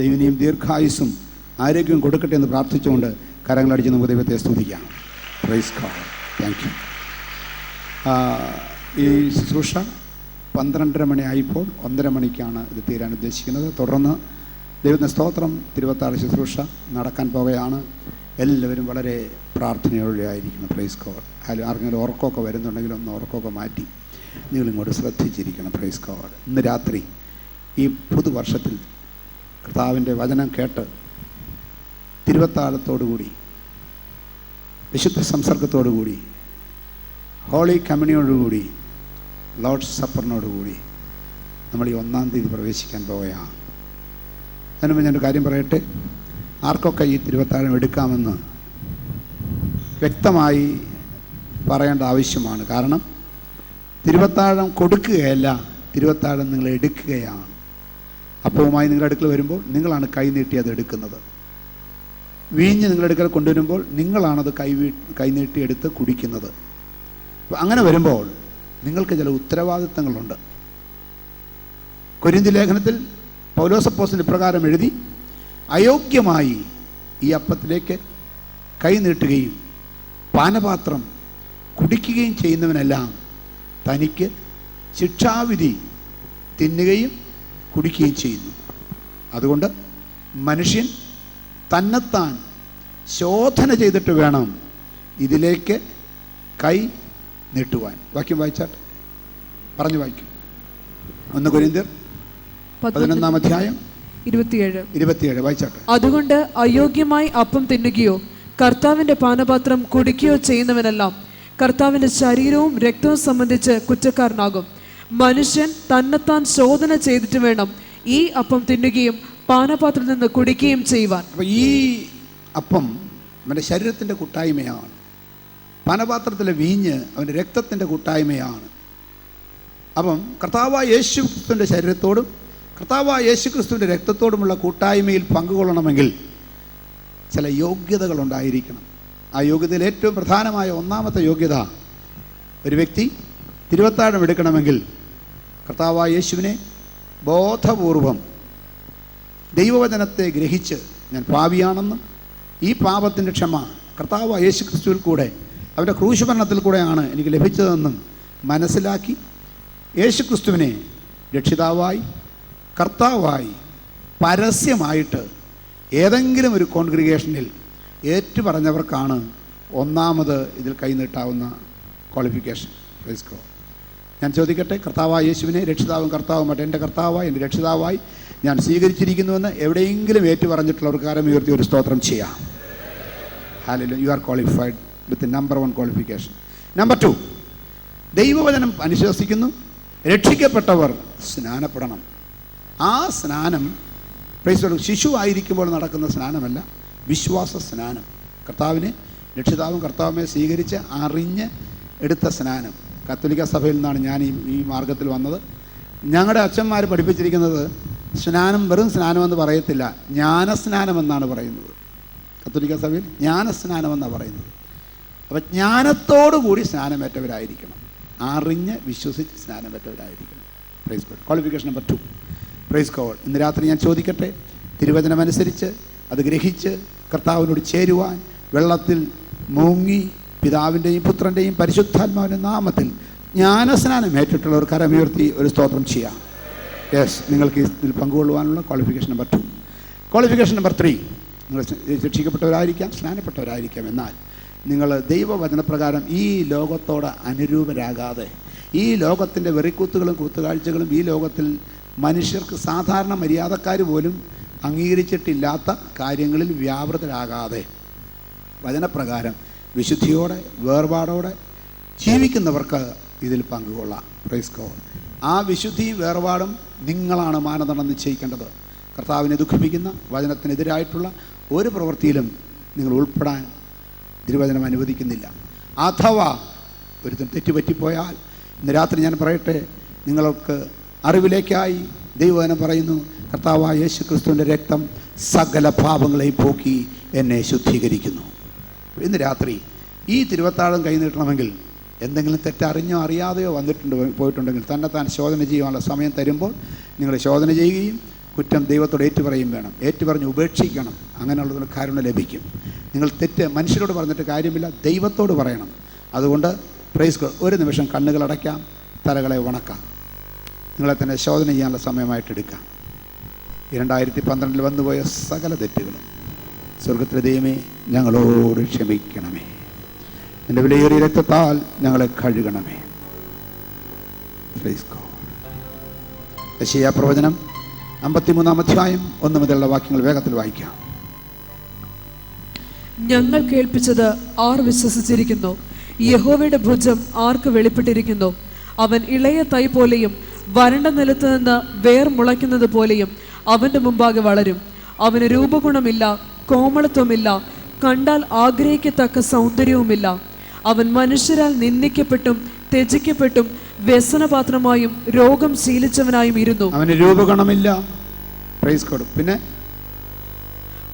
ദൈവനെയും ദീർഘായുസ്സും ആരോഗ്യവും കൊടുക്കട്ടെ എന്ന് പ്രാർത്ഥിച്ചുകൊണ്ട് കരങ്ങളടിച്ച് നമുക്ക് ദൈവത്തെ സ്തുതിക്കാം. Praise God. Thank you. ഈ ശുശ്രൂഷ 12:30 മണിയായപ്പോൾ 1:30 മണിക്കാണ് ഇത് തീരാൻ ഉദ്ദേശിക്കുന്നത്. തുടർന്ന് ദൈവത്തിൻ്റെ സ്തോത്രം തിരുവത്താഴ ശുശ്രൂഷ നടക്കാൻ പോവുകയാണ്. എല്ലാവരും വളരെ പ്രാർത്ഥനയോടെ ആയിരിക്കണം. Praise God. ആർക്കെങ്കിലും ഉറക്കമൊക്കെ വരുന്നുണ്ടെങ്കിൽ ഒന്ന് ഉറക്കമൊക്കെ മാറ്റി നിങ്ങളിങ്ങോട്ട് ശ്രദ്ധിച്ചിരിക്കണം. Price God. ഇന്ന് രാത്രി ഈ പുതുവർഷത്തിൽ കർത്താവിൻ്റെ വചനം കേട്ട് തിരുവത്താഴത്തോടുകൂടി വിശുദ്ധ സംസർഗത്തോടുകൂടി ഹോളി കമ്മ്യൂണിയോടുകൂടി ലോർഡ്സ് സപ്പറിനോടുകൂടി നമ്മൾ ഈ 1-ാം തീയതി പ്രവേശിക്കാൻ പോവുകയാണ്. അതിന് മുമ്പ് ഞാനൊരു കാര്യം പറയട്ടെ. ആർക്കൊക്കെ ഈ തിരുവത്താഴം എടുക്കാമെന്ന് വ്യക്തമായി പറയേണ്ട ആവശ്യമാണ്. കാരണം തിരുവത്താഴം കൊടുക്കുകയല്ല, തിരുവത്താഴം നിങ്ങൾ എടുക്കുകയാണ്. അപ്പവുമായി നിങ്ങളുടെ അടുക്കൽ വരുമ്പോൾ നിങ്ങളാണ് കൈനീട്ടി അത് എടുക്കുന്നത്. വീഞ്ഞ് നിങ്ങളുടെ അടുക്കൽ കൊണ്ടുവരുമ്പോൾ നിങ്ങളാണത് കൈനീട്ടി എടുത്ത് കുടിക്കുന്നത്. അങ്ങനെ വരുമ്പോൾ നിങ്ങൾക്ക് ചില ഉത്തരവാദിത്തങ്ങളുണ്ട്. കൊരിന്തി ലേഖനത്തിൽ പൗലോസ് അപ്പോസ്തലൻ ഇപ്രകാരം എഴുതി, അയോഗ്യമായി ഈ അപ്പത്തിലേക്ക് കൈനീട്ടുകയും പാനപാത്രം കുടിക്കുകയും ചെയ്യുന്നവനെല്ലാം തനിക്ക് ശിക്ഷാവിധി തിന്നുകയും കുടിക്കുകയും ചെയ്യുന്നു. അതുകൊണ്ട് മനുഷ്യൻ തന്നെത്താൻ ശോധന ചെയ്തിട്ട് വേണം ഇതിലേക്ക് കൈ നീട്ടുവാൻ. വാക്യം വായിച്ചാട്ടെ, പറഞ്ഞു വായിക്കും. 1 കൊരിന്ത്യർ 11-ാം അധ്യായം 27 വായിച്ചാട്ടെ. അതുകൊണ്ട് അയോഗ്യമായി അപ്പം തിന്നുകയോ കർത്താവിന്റെ പാനപാത്രം കുടിക്കുകയോ ചെയ്യുന്നവനെല്ലാം കർത്താവിന്റെ ശരീരവും രക്തവും സംബന്ധിച്ച് കുറ്റക്കാരനാകും. മനുഷ്യൻ തന്നെത്താൻ ശോധന ചെയ്തിട്ട് വേണം ഈ അപ്പം തിന്നുകയും പാനപാത്രത്തിൽ നിന്ന് കുടിക്കുകയും ചെയ്യുവാൻ. അപ്പോൾ ഈ അപ്പം അവൻ്റെ ശരീരത്തിൻ്റെ കൂട്ടായ്മയാണ്. പാനപാത്രത്തിലെ വീഞ്ഞ് അവൻ്റെ രക്തത്തിൻ്റെ കൂട്ടായ്മയാണ്. അപ്പം കർത്താവായ യേശു ക്രിസ്തുവിൻ്റെ ശരീരത്തോടും കർത്താവായ യേശു ക്രിസ്തുവിൻ്റെ രക്തത്തോടുമുള്ള കൂട്ടായ്മയിൽ പങ്കുകൊള്ളണമെങ്കിൽ ചില യോഗ്യതകളുണ്ടായിരിക്കണം. ആ യോഗ്യതയിൽ ഏറ്റവും പ്രധാനമായ 1-ാമത്തെ യോഗ്യത, ഒരു വ്യക്തി തിരുവത്താഴം എടുക്കണമെങ്കിൽ കർത്താവായ യേശുവിനെ ബോധപൂർവം ദൈവവചനത്തെ ഗ്രഹിച്ച് ഞാൻ പാപിയാണെന്നും ഈ പാപത്തിൻ്റെ ക്ഷമ കർത്താവായ യേശു ക്രിസ്തുവിൽ കൂടെ അവൻ്റെ ക്രൂശുമരണത്തിൽ കൂടെയാണ് എനിക്ക് ലഭിച്ചതെന്നും മനസ്സിലാക്കി യേശു ക്രിസ്തുവിനെ രക്ഷിതാവായി കർത്താവായി പരസ്യമായിട്ട് ഏതെങ്കിലും ഒരു കോൺഗ്രിഗേഷനിൽ ഏറ്റുപറഞ്ഞവർക്കാണ് 1-ാമത് ഇതിൽ കൈനീട്ടാവുന്ന ക്വാളിഫിക്കേഷൻ. Praise God. ഞാൻ ചോദിക്കട്ടെ, കർത്താവായ യേശുവിനെ രക്ഷിതാവും കർത്താവുമായിട്ട് എൻ്റെ കർത്താവായി എൻ്റെ രക്ഷിതാവായി ഞാൻ സ്വീകരിച്ചിരിക്കുന്നുവെന്ന് എവിടെയെങ്കിലും ഏറ്റുപറഞ്ഞിട്ടുള്ളവർക്ക് കാരം ഉയർത്തി ഒരു സ്തോത്രം ചെയ്യാം. Hallelujah. You are qualified with number 1 qualification. Number 2, ദൈവവചനം അനുശാസിക്കുന്നു രക്ഷിക്കപ്പെട്ടവർ സ്നാനപ്പെടണം. ആ സ്നാനം ശിശു ആയിരിക്കുമ്പോൾ നടക്കുന്ന സ്നാനമല്ല, വിശ്വാസ സ്നാനം. കർത്താവിനെ രക്ഷിതാവും കർത്താവുമേ സ്വീകരിച്ച് അറിഞ്ഞ് എടുത്ത സ്നാനം. കത്തോലിക്ക സഭയിൽ നിന്നാണ് ഞാൻ ഈ മാർഗത്തിൽ വന്നത്. ഞങ്ങളുടെ അച്ഛന്മാർ പഠിപ്പിച്ചിരിക്കുന്നത് സ്നാനം വെറും സ്നാനമെന്ന് പറയത്തില്ല, ജ്ഞാനസ്നാനമെന്നാണ് പറയുന്നത്. കത്തോലിക്ക സഭയിൽ ജ്ഞാനസ്നാനമെന്നാണ് പറയുന്നത്. അപ്പം ജ്ഞാനത്തോടുകൂടി സ്നാനമേറ്റവരായിരിക്കണം, അറിഞ്ഞ് വിശ്വസിച്ച് സ്നാനമേറ്റവരായിരിക്കണം. Praise God. Qualification number 2. Praise God. ഇന്ന് രാത്രി ഞാൻ ചോദിക്കട്ടെ, തിരുവചനമനുസരിച്ച് അത് ഗ്രഹിച്ച് കർത്താവിനോട് ചേരുവാൻ വെള്ളത്തിൽ മുങ്ങി പിതാവിൻ്റെയും പുത്രൻ്റെയും പരിശുദ്ധാത്മാവിൻ്റെ നാമത്തിൽ ജ്ഞാനസ്നാനം ഏറ്റിട്ടുള്ളവർ കരമുയർത്തി ഒരു സ്തോത്രം ചെയ്യാം. യെസ്, നിങ്ങൾക്ക് ഇതിൽ പങ്കുകൊള്ളുവാനുള്ള ക്വാളിഫിക്കേഷൻ നമ്പർ 2. ക്വാളിഫിക്കേഷൻ നമ്പർ 3, നിങ്ങൾ രക്ഷിക്കപ്പെട്ടവരായിരിക്കാം, സ്നാനപ്പെട്ടവരായിരിക്കാം. എന്നാൽ നിങ്ങൾ ദൈവവചനപ്രകാരം ഈ ലോകത്തോട് അനുരൂപരാകാതെ, ഈ ലോകത്തിൻ്റെ വെറിക്കൂത്തുകളും കൂത്തുകാഴ്ചകളും ഈ ലോകത്തിൽ മനുഷ്യർക്ക് സാധാരണ മര്യാദക്കാർ പോലും അംഗീകരിച്ചിട്ടില്ലാത്ത കാര്യങ്ങളിൽ വ്യാപൃതരാകാതെ വചനപ്രകാരം വിശുദ്ധിയോടെ വേർപാടോടെ ജീവിക്കുന്നവർക്ക് ഇതിൽ പങ്കുകൊള്ളാം. Praise God. ആ വിശുദ്ധിയും വേർപാടും നിങ്ങളാണ് മാനദണ്ഡം നിശ്ചയിക്കേണ്ടത്. കർത്താവിനെ ദുഃഖിപ്പിക്കുന്ന വചനത്തിനെതിരായിട്ടുള്ള ഒരു പ്രവൃത്തിയിലും നിങ്ങൾ ഉൾപ്പെടാൻ തിരുവചനം അനുവദിക്കുന്നില്ല. അഥവാ ഒരുത്തൻ തെറ്റുപറ്റിപ്പോയാൽ ഇന്ന് രാത്രി ഞാൻ പറയട്ടെ, നിങ്ങൾക്ക് അറിവിലേക്കായി ദൈവവചനം പറയുന്നു, കർത്താവായ യേശു ക്രിസ്തുവിൻ്റെ രക്തം സകല പാപങ്ങളെയും പോക്കി എന്നെ ശുദ്ധീകരിക്കുന്നു. ഇന്ന് രാത്രി ഈ തിരുവത്താഴം കൈ നീട്ടണമെങ്കിൽ എന്തെങ്കിലും തെറ്ററിഞ്ഞോ അറിയാതെയോ പോയിട്ടുണ്ടെങ്കിൽ തന്നെത്താൻ ശോധന ചെയ്യാനുള്ള സമയം തരുമ്പോൾ നിങ്ങൾ ശോധന ചെയ്യുകയും കുറ്റം ദൈവത്തോട് ഏറ്റുപറയും വേണം. ഏറ്റുപറഞ്ഞ് ഉപേക്ഷിക്കണം. അങ്ങനെയുള്ളതിന് കാരുണ്യം ലഭിക്കും. നിങ്ങൾ തെറ്റ് മനുഷ്യരോട് പറഞ്ഞിട്ട് കാര്യമില്ല, ദൈവത്തോട് പറയണം. അതുകൊണ്ട് പ്രൈസ് ഗോഡ്, ഒരു നിമിഷം കണ്ണുകൾ അടയ്ക്കാം, തലകളെ ഉണക്കാം, നിങ്ങളെ തന്നെ ശോധന ചെയ്യാനുള്ള സമയമായിട്ട് എടുക്കാം. 2012 വന്നുപോയ സകല തെറ്റുകളും സ്വർഗത്തിലെ ദൈവമേ ഞങ്ങളോട് ക്ഷമിക്കണമേ. എൻ്റെ വിലയേറിയ രക്തത്താൽ ഞങ്ങളെ കഴുകണമേ. Praise God. യെശയ്യാ പ്രവചനം 53-ാം അധ്യായം 1 മുതലുള്ള വാക്യങ്ങൾ വേഗത്തിൽ വായിക്കാം. ഞങ്ങൾ കേൾപ്പിച്ചത് ആർ വിശ്വസിച്ചിരിക്കുന്നു? യഹോവയുടെ ഭുജം ആർക്ക് വെളിപ്പെട്ടിരിക്കുന്നു? അവൻ ഇളയ തൈ പോലെയും വരണ്ട നിലത്ത് നിന്ന് വേർ മുളയ്ക്കുന്നത് പോലെയും അവൻ്റെ മുമ്പാകെ വളരും. അവന് രൂപഗുണമില്ല, കോമളത്വമില്ല, കണ്ടാൽ ആഗ്രഹിക്കത്തക്ക സൗന്ദര്യവുമില്ല. അവൻ മനുഷ്യരാൽ നിന്ദിക്കപ്പെട്ടും ത്യജിക്കപ്പെട്ടും വ്യസനപാത്രമായും രോഗം ശീലിച്ചവനായും ഇരുന്നു. അവന് രൂപഗുണമില്ല, പ്രൈസ് ഗോഡ്, പിന്നെ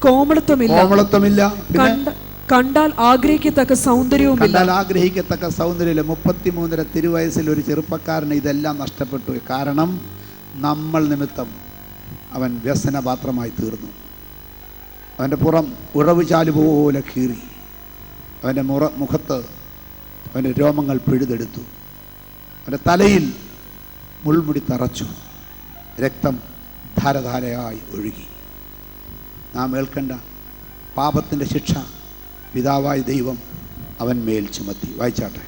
കോമളത്വമില്ല, കണ്ടാൽ ആഗ്രഹിക്കത്തക്ക സൗന്ദര്യവുമില്ല. 33 തിരുവയസ്സിൽ ഒരു ചെറുപ്പക്കാരന് ഇതെല്ലാം നഷ്ടപ്പെട്ടു. കാരണം നമ്മൾ നിമിത്തം അവൻ വ്യസനപാത്രമായി തീർന്നു. അവൻ്റെ പുറം ഉറവുചാല് പോലെ കീറി, അവൻ്റെ മുഖത്ത് അവൻ്റെ രോമങ്ങൾ പിഴുതെടുത്തു, അവൻ്റെ തലയിൽ മുൾമുടി തറച്ചു, രക്തം ധാരധാരയായി ഒഴുകി. നാം ഏൽക്കേണ്ട പാപത്തിൻ്റെ ശിക്ഷ പിതാവായ ദൈവം അവൻ മേൽ ചുമത്തി. വായിച്ചാട്ടെ.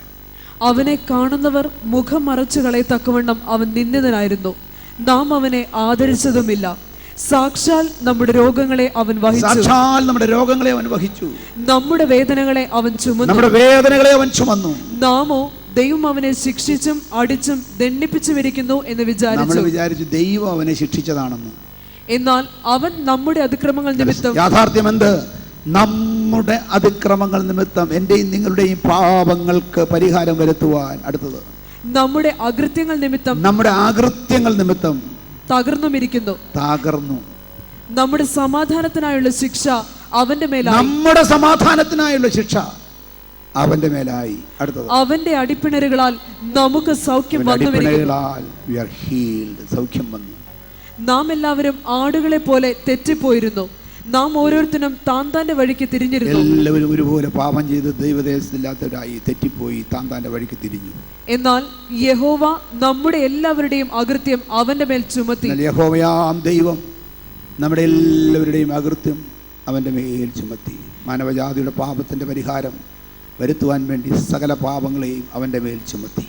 അവനെ കാണുന്നവർ മുഖം മറച്ചു കളയത്തക്കവണ്ണം അവൻ നിന്ദിതനായിരുന്നു. നാം അവനെ ആദരിച്ചതുമില്ല. സാക്ഷാൽ നമ്മുടെ രോഗങ്ങളെ അവൻ വഹിച്ചു. നമ്മുടെ വേദനകളെ അവൻ ചുമന്നു. നാമോ ദൈവം അവനെ ശിക്ഷിച്ചും അടിച്ചും ദണ്ഡിപ്പിച്ചുമിരിക്കുന്നു എന്ന് വിചാരിച്ചു ദൈവം അവനെ ശിക്ഷിച്ചതാണെന്ന്. എന്നാൽ അവൻ നമ്മുടെ അതിക്രമങ്ങൾ നിമിത്തം, യാഥാർത്ഥ്യം എന്ത്? നമ്മുടെ അതിക്രമങ്ങൾ നിമിത്തം, എന്റെയും നിങ്ങളുടെയും പാപങ്ങൾക്ക് പരിഹാരം വരുത്തുവാൻ, അടുത്തത് നമ്മുടെ അകൃത്യങ്ങൾ നിമിത്തം തകർന്നു. നമ്മുടെ സമാധാനത്തിനായുള്ള ശിക്ഷ അവന്റെ മേലായി. അടുത്തത് അവന്റെ അടിപ്പിണരുകളാൽ നമുക്ക് സൗഖ്യം വന്നു. നാം എല്ലാവരും ആടുകളെ പോലെ തെറ്റിപ്പോയിരുന്നു. നാം ഓരോരുത്തരും താന്താന്റെ വഴിക്ക് തിരിഞ്ഞിരുന്നു. എല്ലാവരും ഒരുപോലെ പാപം ചെയ്ത് ദൈവദേശത്തില്ലാത്തവരായി തെറ്റിപ്പോയി താന്താന്റെ വഴിക്ക് തിരിഞ്ഞു. എന്നാൽ യഹോവ നമ്മുടെ എല്ലാവരുടെയും അകൃത്യം അവന്റെ മേൽ ചുമത്തി. യഹോവയാം ദൈവം നമ്മുടെ എല്ലാവരുടെയും അകൃത്യം അവന്റെ മേൽ ചുമത്തി. മാനവജാതിയുടെ പാപത്തിന്റെ പരിഹാരം വരുത്തുവാൻ വേണ്ടി സകല പാപങ്ങളെയും അവന്റെ മേൽ ചുമത്തി.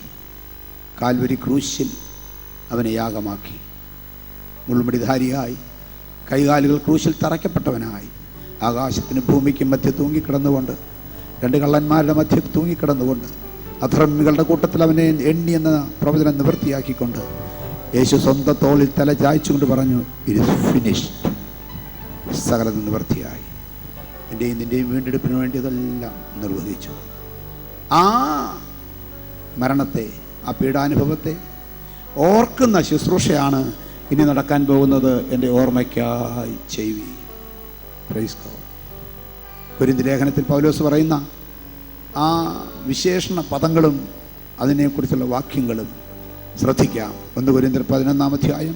കാൽവരി ക്രൂശിൽ അവനെ യാഗമാക്കി. മുൾമുടിധാരിയായി, കൈകാലുകൾ ക്രൂശിൽ തറയ്ക്കപ്പെട്ടവനായി, ആകാശത്തിന് ഭൂമിക്കും മധ്യ തൂങ്ങിക്കിടന്നുകൊണ്ട്, 2 കള്ളന്മാരുടെ മധ്യ തൂങ്ങിക്കിടന്നുകൊണ്ട്, അധർമ്മികളുടെ കൂട്ടത്തിൽ അവനെ എണ്ണി എന്ന പ്രവചനം നിവൃത്തിയാക്കിക്കൊണ്ട് യേശു സ്വന്തം തോളിൽ തല ചായ്ച്ചുകൊണ്ട് പറഞ്ഞു, ഇറ്റ് ഈസ് ഫിനിഷ്ഡ്. സകലതും നിവൃത്തിയായി. എൻ്റെയും നിൻ്റെയും വീണ്ടെടുപ്പിന് വേണ്ടി ഇതെല്ലാം നിർവഹിച്ചു. ആ മരണത്തെ, ആ പീഡാനുഭവത്തെ ഓർക്കുന്ന ശുശ്രൂഷയാണ് ഇനി നടക്കാൻ പോകുന്നത്. എൻ്റെ ഓർമ്മയ്ക്കായി ചെയ്യുവീൻ. Praise God. കൊരിന്ത്യർ ലേഖനത്തിൽ പൗലോസ് പറയുന്ന ആ വിശേഷണ പദങ്ങളും അതിനെക്കുറിച്ചുള്ള വാക്യങ്ങളും ശ്രദ്ധിക്കാം. 1 കൊരിന്ത്യർ 11-ാം അധ്യായം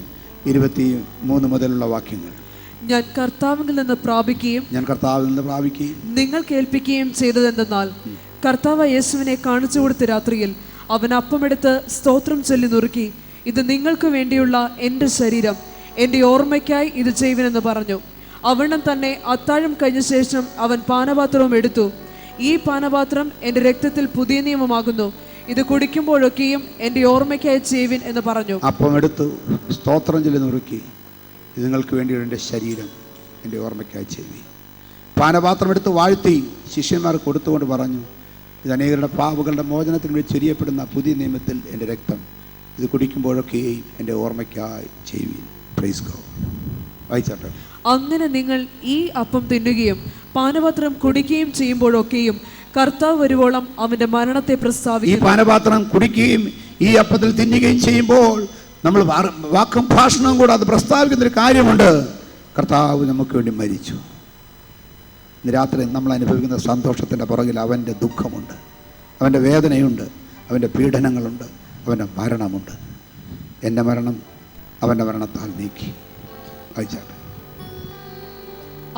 23 മുതലുള്ള വാക്യങ്ങൾ. ഞാൻ കർത്താവിൽ നിന്ന് പ്രാപിക്കുകയും നിങ്ങൾ കേൾപ്പിക്കുകയും ചെയ്തതെന്തെന്നാൽ, കർത്താവ് യേശുവിനെ കാണിച്ചു കൊടുത്ത രാത്രിയിൽ അവൻ അപ്പമെടുത്ത് സ്തോത്രം ചൊല്ലി നുറുക്കി, ഇത് നിങ്ങൾക്ക് വേണ്ടിയുള്ള എൻ്റെ ശരീരം, എൻ്റെ ഓർമ്മയ്ക്കായി ഇത് ചെയ്യുവനെന്ന് പറഞ്ഞു. അവണ്ണം തന്നെ അത്താഴം കഴിഞ്ഞ ശേഷം അവൻ പാനപാത്രവും എടുത്തു. ഈ പാനപാത്രം എൻ്റെ രക്തത്തിൽ പുതിയ നിയമമാകുന്നു. ഇത് കുടിക്കുമ്പോഴൊക്കെയും എൻ്റെ ഓർമ്മയ്ക്കായി ചെയ്യുവിൻ എന്ന് പറഞ്ഞു. അപ്പം എടുത്തു, സ്തോത്രം ചൊല്ലി നുറുക്കി, ഇത് നിങ്ങൾക്ക് വേണ്ടിയുള്ള എൻ്റെ ശരീരം, എൻ്റെ ഓർമ്മയ്ക്കായി ചെയ്യുവിൻ. പാനപാത്രം എടുത്ത് വാഴ്ത്തി ശിഷ്യന്മാർക്ക് കൊടുത്തുകൊണ്ട് പറഞ്ഞു, ഇത് അനേകരുടെ പാപങ്ങളുടെ മോചനത്തിന് വേണ്ടി ചൊരിയപ്പെടുന്ന പുതിയ നിയമത്തിൽ എൻ്റെ രക്തം, ഇത് കുടിക്കുമ്പോഴൊക്കെയും എൻ്റെ ഓർമ്മയ്ക്കായി ചെയ്യുവിൻ. Praise God. വായിച്ചാട്ടെ. അങ്ങനെ നിങ്ങൾ ഈ അപ്പം തിന്നുകയും പാനപാത്രം കുടിക്കുകയും ചെയ്യുമ്പോഴൊക്കെയും കർത്താവ് വരുവോളം അവന്റെ മരണത്തെ ഈ പ്രസ്താവിക്കുന്നു. പാനപാത്രം കുടിക്കുകയും ഈ അപ്പത്തിൽ തിന്നുകയും ചെയ്യുമ്പോൾ നമ്മൾ വാക്കും ഭാഷണവും കൂടെ അത് പ്രസ്താവിക്കുന്ന ഒരു കാര്യമുണ്ട്. കർത്താവ് നമുക്ക് വേണ്ടി മരിച്ചു. ഇന്ന് രാത്രി നമ്മൾ അനുഭവിക്കുന്ന സന്തോഷത്തിൻ്റെ പുറകിൽ അവൻ്റെ ദുഃഖമുണ്ട്, അവൻ്റെ വേദനയുണ്ട്, അവൻ്റെ പീഡനങ്ങളുണ്ട്, അവൻ്റെ മരണമുണ്ട്. എൻ്റെ മരണം അവൻ്റെ മരണത്താൽ നീക്കി. വായിച്ചാട്ടെ.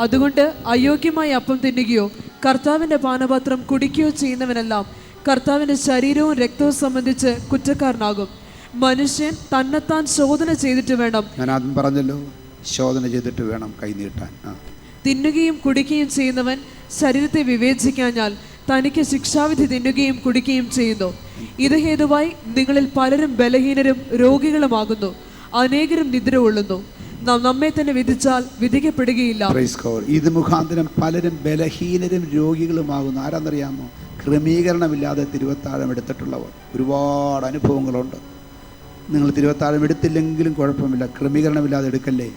അതുകൊണ്ട് അയോഗ്യമായി അപ്പം തിന്നുകയോ കർത്താവിന്റെ പാനപാത്രം കുടിക്കുകയോ ചെയ്യുന്നവനെല്ലാം കർത്താവിന്റെ ശരീരവും രക്തവും സംബന്ധിച്ച് കുറ്റക്കാരനാകും. മനുഷ്യൻ തന്നെത്താൻ ശോധന ചെയ്തിട്ട് വേണം. ഞാൻ ആദ്യം പറഞ്ഞല്ലോ, ശോധന ചെയ്തിട്ട് വേണം കൈനീട്ടാൻ. തിന്നുകയും കുടിക്കുകയും ചെയ്യുന്നവൻ ശരീരത്തെ വിവേചിക്കാഞ്ഞാൽ തനിക്ക് ശിക്ഷാവിധി തിന്നുകയും കുടിക്കുകയും ചെയ്യുന്നു. ഇത് ഹേതുവായി നിങ്ങളിൽ പലരും ബലഹീനരും രോഗികളുമാകുന്നു, അനേകരും നിദ്ര കൊള്ളുന്നു. നാം നമ്മെ തന്നെ വിധിച്ചാൽ വിധിക്കപ്പെടുകയില്ല. ഇത് മുഖാന്തരം പലരും ബലഹീനരും രോഗികളുമാകുന്നു. ആരാന്നറിയാമോ? ക്രമീകരണമില്ലാതെ തിരുവത്താഴം എടുത്തിട്ടുള്ളവർ. ഒരുപാട് അനുഭവങ്ങളുണ്ട്. നിങ്ങൾ തിരുവത്താഴം എടുത്തില്ലെങ്കിലും കുഴപ്പമില്ല, ക്രമീകരണമില്ലാതെ എടുക്കല്ലേ.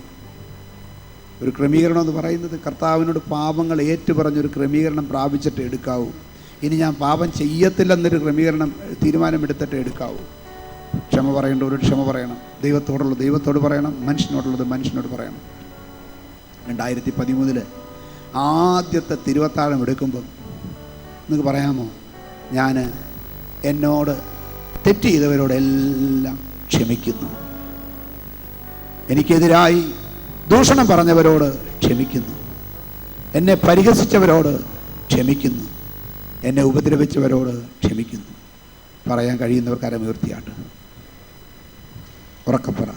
ഒരു ക്രമീകരണം എന്ന് പറയുന്നത് കർത്താവിനോട് പാപങ്ങൾ ഏറ്റുപറഞ്ഞൊരു ക്രമീകരണം പ്രാപിച്ചിട്ട് എടുക്കാവൂ. ഇനി ഞാൻ പാപം ചെയ്യത്തില്ലെന്നൊരു ക്രമീകരണം തീരുമാനമെടുത്തിട്ട് എടുക്കാവൂ. ക്ഷമ പറയേണ്ടവരോട് ക്ഷമ പറയണം, ദൈവത്തോട് പറയണം, മനുഷ്യനോടുള്ളത് മനുഷ്യനോട് പറയണം. 2013 ആദ്യത്തെ തിരുവത്താഴം എടുക്കുമ്പം നിങ്ങൾക്ക് പറയാമോ, ഞാൻ എന്നോട് തെറ്റ് ചെയ്തവരോടെല്ലാം ക്ഷമിക്കുന്നു, എനിക്കെതിരായി ദൂഷണം പറഞ്ഞവരോട് ക്ഷമിക്കുന്നു, എന്നെ പരിഹസിച്ചവരോട് ക്ഷമിക്കുന്നു, എന്നെ ഉപദ്രവിച്ചവരോട് ക്ഷമിക്കുന്നു. പറയാൻ കഴിയുന്നവർ കരമുയർത്തിയാട്ട് ഉറക്കപ്പറ.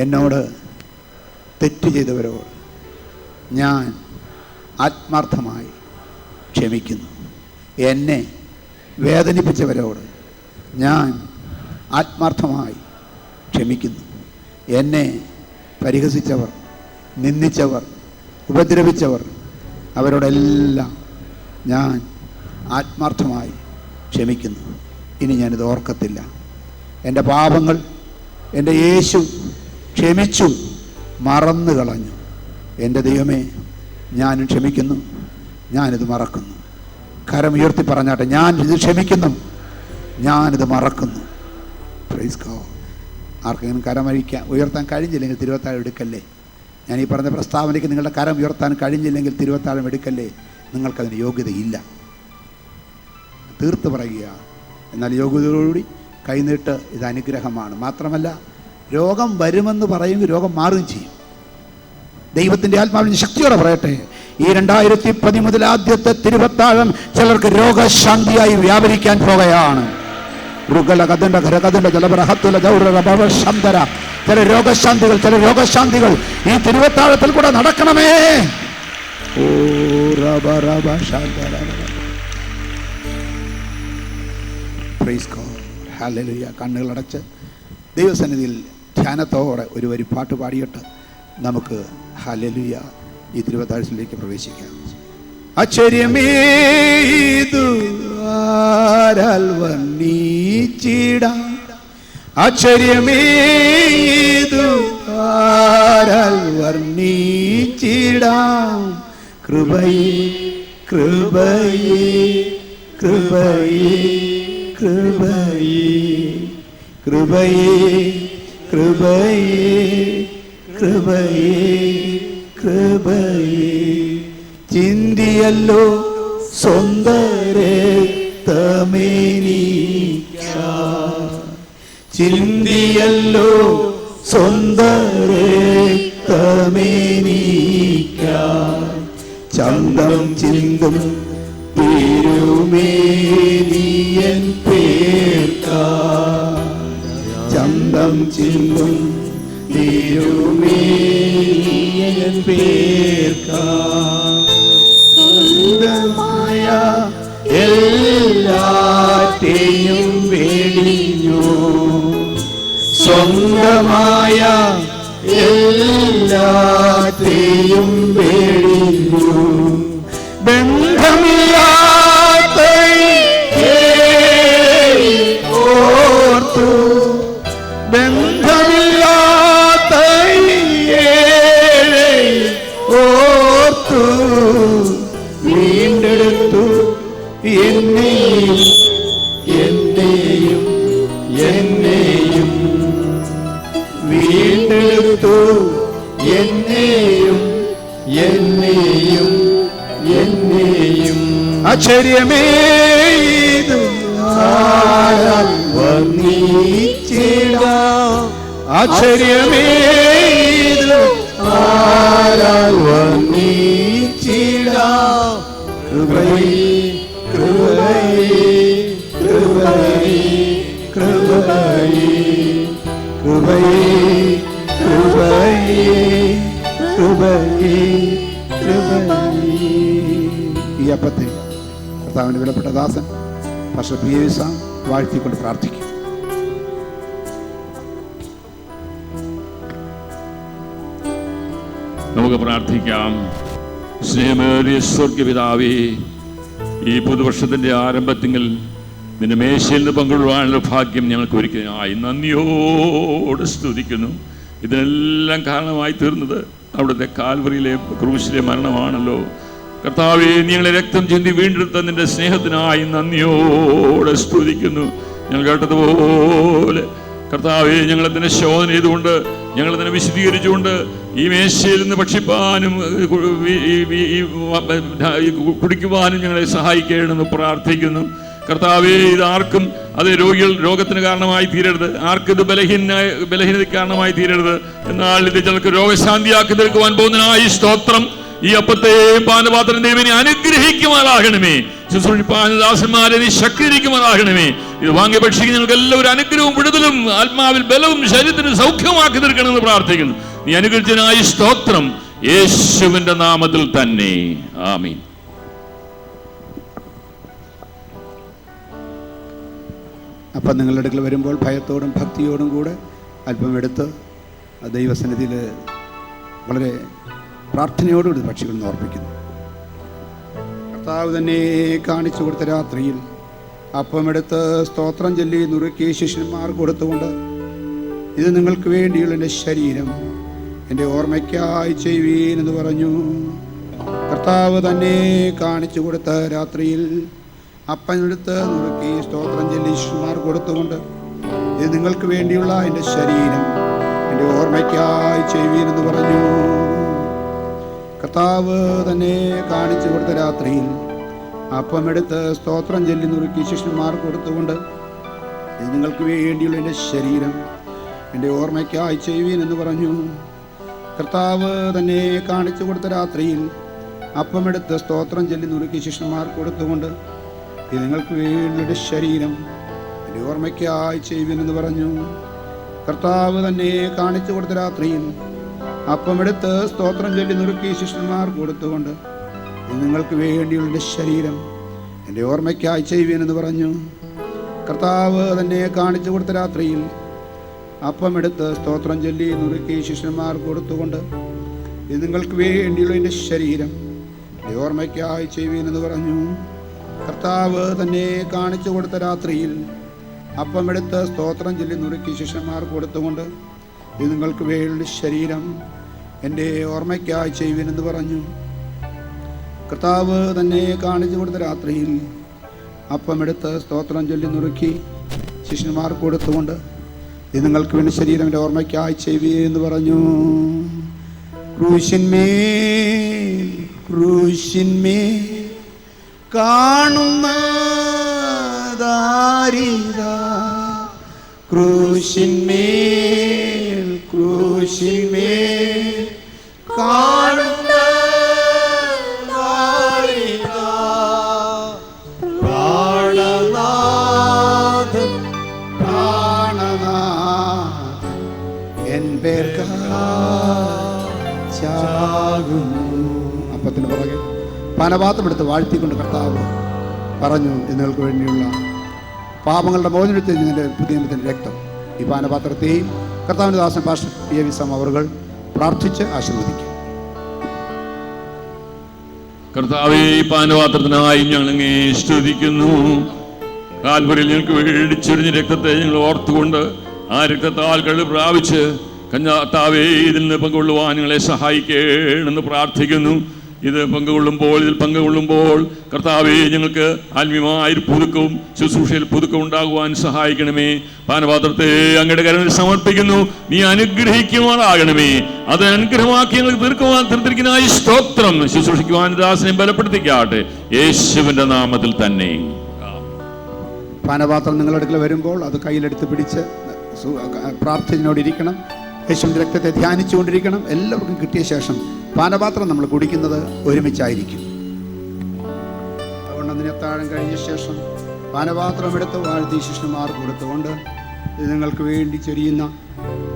എന്നോട് തെറ്റ് ചെയ്തവരോട് ഞാൻ ആത്മാർത്ഥമായി ക്ഷമിക്കുന്നു. എന്നെ വേദനിപ്പിച്ചവരോട് ഞാൻ ആത്മാർത്ഥമായി ക്ഷമിക്കുന്നു. എന്നെ പരിഹസിച്ചവർ, നിന്ദിച്ചവർ, ഉപദ്രവിച്ചവർ, അവരോടെല്ലാം ഞാൻ ആത്മാർത്ഥമായി ക്ഷമിക്കുന്നു. ഇനി ഞാനിത് ഓർക്കത്തില്ല. എൻ്റെ പാപങ്ങൾ എൻ്റെ യേശു ക്ഷമിച്ചു, മറന്നു കളഞ്ഞു. എൻ്റെ ദൈവമേ, ഞാനും ക്ഷമിക്കുന്നു, ഞാനിത് മറക്കുന്നു. കരമുയർത്തി പറഞ്ഞാട്ടെ, ഞാൻ ഇത് ക്ഷമിക്കുന്നു, ഞാനിത് മറക്കുന്നു. Praise God. ആർക്കെങ്കിലും കരം ഉയർത്താൻ കഴിഞ്ഞില്ലെങ്കിൽ തിരുവത്താഴം എടുക്കല്ലേ. ഞാൻ ഈ പറഞ്ഞ പ്രസ്താവനയ്ക്ക് നിങ്ങളുടെ കരം ഉയർത്താൻ കഴിഞ്ഞില്ലെങ്കിൽ തിരുവത്താഴം എടുക്കല്ലേ. നിങ്ങൾക്കതിന് യോഗ്യതയില്ല. തീർത്ത് പറയുക. എന്നാൽ യോഗ്യതയോടുകൂടി കൈനീട്ട് ഇത് അനുഗ്രഹമാണ്. മാത്രമല്ല, രോഗം വരുമെന്ന് പറയുമെങ്കിൽ രോഗം മാറുകയും ചെയ്യും. ദൈവത്തിൻ്റെ ആത്മാവിന് ശക്തിയോടെ പറയട്ടെ, ഈ 2013 ആദ്യത്തെ തിരുവത്താഴം ചിലർക്ക് രോഗശാന്തിയായി വ്യാപരിക്കാൻ പോകുകയാണ്. ചില രോഗശാന്തികൾ ഈ തിരുവത്താഴത്തിൽ കൂടെ നടക്കണമേ. കണ്ണുകളടച്ച് ദൈവസന്നിധിയിൽ ധ്യാനത്തോടെ ഒരു വരി പാട്ട് പാടിയിട്ട് നമുക്ക് ഹല്ലേലൂയ ഈ തിരുവത്താഴത്തിലേക്ക് പ്രവേശിക്കാം. ആശ്ചര്യമേതു ആരാൽ വർണ്ണിച്ചിടാം, ആശ്ചര്യമേതു ആരാൽ വർണ്ണിച്ചിടാം. കൃപയേ കൃപയേ കൃപയേ കൃപയേ കൃപയേ കൃപയേ കൃപയേ കൃപയേ. ചിന്തിയല്ലോ സ്വന്ത രക്തമേനിക്കായി, ചിന്തിയല്ലോ സ്വന്ത രക്തമേനിക്കായി. ചന്തം ചിന്തും തിരുമേനിയൻ പേർക്കായി, ചന്തം ചിന്തും തിരുമേനിയൻ പേർക്കായി. സ്വന്തമായ എല്ലാറ്റെയും വെടിഞ്ഞു, സ്വന്തമായ എല്ലാറ്റെയും വെടിഞ്ഞു. ബന്ധമില്ലാത്ത ഓർത്തു, ബന്ധമില്ലാത്ത ഓർത്തു, വീണ്ടെടുത്തു എന്നെയും എന്നെയും ആശ്ചര്യമേ ഇത് ആരാൽ വർണ്ണിച്ചിടാം, ആശ്ചര്യമേ ഇത് ആരാൽ വർണ്ണിച്ചിടാം. കൃപയേ കൃപയേ കൃപയേ കൃപയേ കൃപയേ കൃപയേ കൃപയേ കൃപയേ. ഈ അപ്പത്തെ കർത്താവിന്റെ വിലപ്പെട്ട ദാസൻ പാസ്റ്റർ പി.എ. സാം വാഴ്ത്തിക്കൊണ്ട് പ്രാർത്ഥിക്കും. നമുക്ക് പ്രാർത്ഥിക്കാം. സ്നേഹമേറിയ സ്വർഗ്ഗപിതാവേ, ഈ പുതുവർഷത്തിൻ്റെ ആരംഭത്തിൽ നിന്റെ മേശയിൽ നിന്ന് പങ്കുകൊള്ളുവാനുള്ള ഭാഗ്യം ഞങ്ങൾക്ക് ഒരുക്കിയതിനായി നന്ദിയോട് സ്തുതിക്കുന്നു. ഇതിനെല്ലാം കാരണമായി തീർന്നത് അവിടുത്തെ കാൽവറിയിലെ ക്രൂശിലെ മരണമാണല്ലോ. കർത്താവേ, നീ ഞങ്ങളെ രക്തം ചിന്തി വീണ്ടെടുത്ത നിന്റെ സ്നേഹത്തിനായി നന്ദിയോടെ സ്തുതിക്കുന്നു. ഞങ്ങൾ കേട്ടതുപോലെ കർത്താവേ, ഞങ്ങളതിനെ ശോധന ചെയ്തുകൊണ്ട്, ഞങ്ങളതിനെ വിശദീകരിച്ചുകൊണ്ട് ഈ മേശയിൽ നിന്ന് ഭക്ഷിപ്പാനും കുടിക്കുവാനും ഞങ്ങളെ സഹായിക്കണമെന്ന് പ്രാർത്ഥിക്കുന്നു. കർത്താവേ, ഇതാർക്കും അത് രോഗത്തിന് കാരണമായി തീരരുത്, ആർക്കും ഇത് ബലഹീനതയ്ക്ക് കാരണമായി തീരരുത്. എന്നാൽ ഇത് ചിലർക്ക് രോഗശാന്തിയാക്കി തീർക്കുവാൻ പോകുന്നതിനായി സ്തോത്രം. ഈ അപ്പത്തെയും പാനപാത്രം ദൈവനെ അനുഗ്രഹിക്കുമാറാകണമേ. ശുശ്രൂഷിപ്പാനദാസന്മാരെ നീ ശക്തീകരിക്കുമാറാകണമേ. ഇത് വാങ്ങിയ ഭക്ഷിക്കുന്ന ഞങ്ങൾക്ക് എല്ലാവരും അനുഗ്രഹവും വിടുതലും ആത്മാവിൽ ബലവും ശരീരത്തിന് സൗഖ്യമാക്കി തീർക്കണമെന്ന് പ്രാർത്ഥിക്കുന്നു. നീ അനുഗ്രഹിച്ചതിനായി സ്തോത്രം, യേശുവിന്റെ നാമത്തിൽ തന്നെ, ആമീൻ. അപ്പം നിങ്ങളുടെ അടുക്കൽ വരുമ്പോൾ ഭയത്തോടും ഭക്തിയോടും കൂടെ അല്പം എടുത്ത് ദൈവസന്നിധിയിൽ വളരെ പ്രാർത്ഥനയോടുകൂടി ഭക്ഷികൾ ഓർപ്പിക്കുന്നു. കർത്താവ് തന്നെ കാണിച്ചു കൊടുത്ത രാത്രിയിൽ അപ്പമെടുത്ത് സ്തോത്രം ചൊല്ലി നുറുക്കി ശിഷ്യന്മാർ കൊടുത്തുകൊണ്ട്, ഇത് നിങ്ങൾക്ക് വേണ്ടിയുള്ള എൻ്റെ ശരീരം, എൻ്റെ ഓർമ്മയ്ക്കായി ചെയ്യുവീൻ എന്ന് പറഞ്ഞു. കർത്താവ് തന്നെ കാണിച്ചു കൊടുത്ത രാത്രിയിൽ അപ്പമെടുത്ത് നുറുക്കി സ്തോത്രം ചൊല്ലി ശിഷ്യന്മാർ കൊടുത്തുകൊണ്ട്, ഇത് നിങ്ങൾക്ക് വേണ്ടിയുള്ള എൻ്റെ ശരീരം, എൻ്റെ ഓർമ്മയ്ക്കായി ചെയ്യുവീൻ എന്ന് പറഞ്ഞു. കർത്താവ് തന്നെ കാണിച്ചു കൊടുത്ത രാത്രിയിൽ അപ്പമെടുത്ത് സ്തോത്രം ചൊല്ലി നുറുക്കി ശിഷ്യന്മാർ കൊടുത്തുകൊണ്ട്, ഇത് നിങ്ങൾക്ക് വേണ്ടിയുള്ള എൻ്റെ ശരീരം, എൻ്റെ ഓർമ്മയ്ക്കായി ചെയ്യുവീൻ എന്ന് പറഞ്ഞു. കർത്താവ് തന്നെ കാണിച്ചു കൊടുത്ത രാത്രിയിൽ അപ്പമെടുത്ത് സ്തോത്രം ചൊല്ലി നുറുക്കി ശിഷ്യന്മാർ കൊടുത്തുകൊണ്ട്, ഇത് നിങ്ങൾക്ക് വേണ്ടിയുടെ ശരീരം, എൻ്റെ ഓർമ്മയ്ക്കായി ചെയ്യുവീൻ എന്ന് പറഞ്ഞു. കർത്താവ് തന്നെ കാണിച്ചു കൊടുത്ത രാത്രിയിൽ അപ്പമെടുത്ത് സ്തോത്രം ചൊല്ലി നുറുക്കി ശിഷ്യന്മാർ കൊടുത്തുകൊണ്ട്, ഇത് നിങ്ങൾക്ക് വേണ്ടിയുള്ള ശരീരം, എൻ്റെ ഓർമ്മയ്ക്കായി ചെയ്യുവീൻ എന്ന് പറഞ്ഞു. കർത്താവ് തന്നെ കാണിച്ചു കൊടുത്ത രാത്രിയിൽ അപ്പമെടുത്ത് സ്തോത്രം ചൊല്ലി നുറുക്കി ശിഷ്യന്മാർ കൊടുത്തുകൊണ്ട്, ഇത് നിങ്ങൾക്ക് വേണ്ടിയുള്ള എൻ്റെ ശരീരം, എൻ്റെ ഓർമ്മയ്ക്കായി ചെയ്യുവീൻ എന്ന് പറഞ്ഞു. കർത്താവ് തന്നെ കാണിച്ചു കൊടുത്ത രാത്രിയിൽ അപ്പമെടുത്ത് സ്തോത്രം ചൊല്ലി നുറുക്കി ശിഷ്യന്മാർ കൊടുത്തുകൊണ്ട്, ഇത് നിങ്ങൾക്ക് വേണ്ടിയുള്ള ശരീരം, എൻ്റെ ഓർമ്മയ്ക്കായി ചെയ്യുവീൻ എന്ന് പറഞ്ഞു. കർത്താവ് തന്നെ കാണിച്ചു കൊടുത്ത രാത്രിയിൽ അപ്പമെടുത്ത് സ്തോത്രം ചൊല്ലി നുറുക്കി ശിഷ്യന്മാർ കൊടുത്തുകൊണ്ട്, ഇത് നിങ്ങൾക്ക് വേണ്ടി ശരീരം, എൻ്റെ ഓർമ്മയ്ക്കായി ചെയ്യുവീൻ എന്ന് പറഞ്ഞു. ക്രൂശിന്മേൽ ക്രൂശിന്മേൽ കാണുന്നതാരിതാ, ക്രൂശിന്മേൽ ക്രൂശിന്മേൽ കാണുന്നതാരിതാ, പ്രാണനാഥൻ പ്രാണനാഥൻ എൻ പേർക്കാകുന്നു. അപ്പത്തിന് പുറകെ പാനപാത്രം എടുത്ത് വാഴ്ത്തിക്കൊണ്ട് കർത്താവ് പറഞ്ഞു, നിങ്ങൾക്ക് വേണ്ടിയുള്ള പാപങ്ങളുടെ മോചനത്തിൽ നിന്റെ പുതിയ നിയമത്തിൻ്റെ രക്തം. ഈ പാനപാത്രത്തെയും കർത്താവിൻ്റെ ദാസൻ പാസ്റ്റർ പി.എ. സാം അവറുകൾ പ്രാർത്ഥിച്ച് ആശീർവദിക്കും. കർത്താവേ, ഈ പാനപാത്രത്തിനായി ഞങ്ങൾ അങ്ങേ സ്തുതിക്കുന്നു. കാൽവരിയിൽ ഞങ്ങൾക്ക് വേണ്ടി ചൊരിഞ്ഞ രക്തത്തെ ഞങ്ങൾ ഓർത്തുകൊണ്ട് ആ രക്തത്താൽ കഴിവ് പ്രാപിച്ച് കർത്താവേ ഇതിൽ നിന്ന് പങ്കുകൊള്ളുവാൻ ഞങ്ങളെ സഹായിക്കണമെന്ന് പ്രാർത്ഥിക്കുന്നു. ഇതിൽ പങ്കുകൊള്ളുമ്പോൾ കർത്താവേ, ഞങ്ങൾക്ക് ആത്മീയമായൊരു പുതുക്കവും ശുശ്രൂഷയിൽ പുതുക്കം ഉണ്ടാകുവാൻ സഹായിക്കണമേ. പാനപാത്രത്തെ അങ്ങയുടെ കരങ്ങളിൽ സമർപ്പിക്കുന്നു. നീ അനുഗ്രഹിക്കുവാനാകണമേ. അത് അനുഗ്രഹമാക്കി ഞങ്ങൾക്ക് തീർത്തിരിക്കുന്ന ഈ സ്തോത്രം ശുശ്രൂഷിക്കുവാൻ ദാസനെ ബലപ്പെടുത്തിക്കാട്ടെ, യേശുവിന്റെ നാമത്തിൽ തന്നെ. പാനപാത്രം നിങ്ങളുടെ അടുക്കൽ വരുമ്പോൾ അത് കയ്യിലെടുത്ത് പിടിച്ച് പ്രാർത്ഥനയോടിരിക്കണം. യേശുവിൻ്റെ രക്തത്തെ ധ്യാനിച്ചുകൊണ്ടിരിക്കണം. എല്ലാവർക്കും കിട്ടിയ ശേഷം പാനപാത്രം നമ്മൾ കുടിക്കുന്നത് ഒരുമിച്ചായിരിക്കും. അതുകൊണ്ട് അതിന് അത്താഴം കഴിഞ്ഞ ശേഷം പാനപാത്രം എടുത്ത് വാഴ്ത്തി ശിഷ്യന്മാർക്ക് കൊടുത്തുകൊണ്ട്, ഇത് നിങ്ങൾക്ക് വേണ്ടി ചൊരിയുന്ന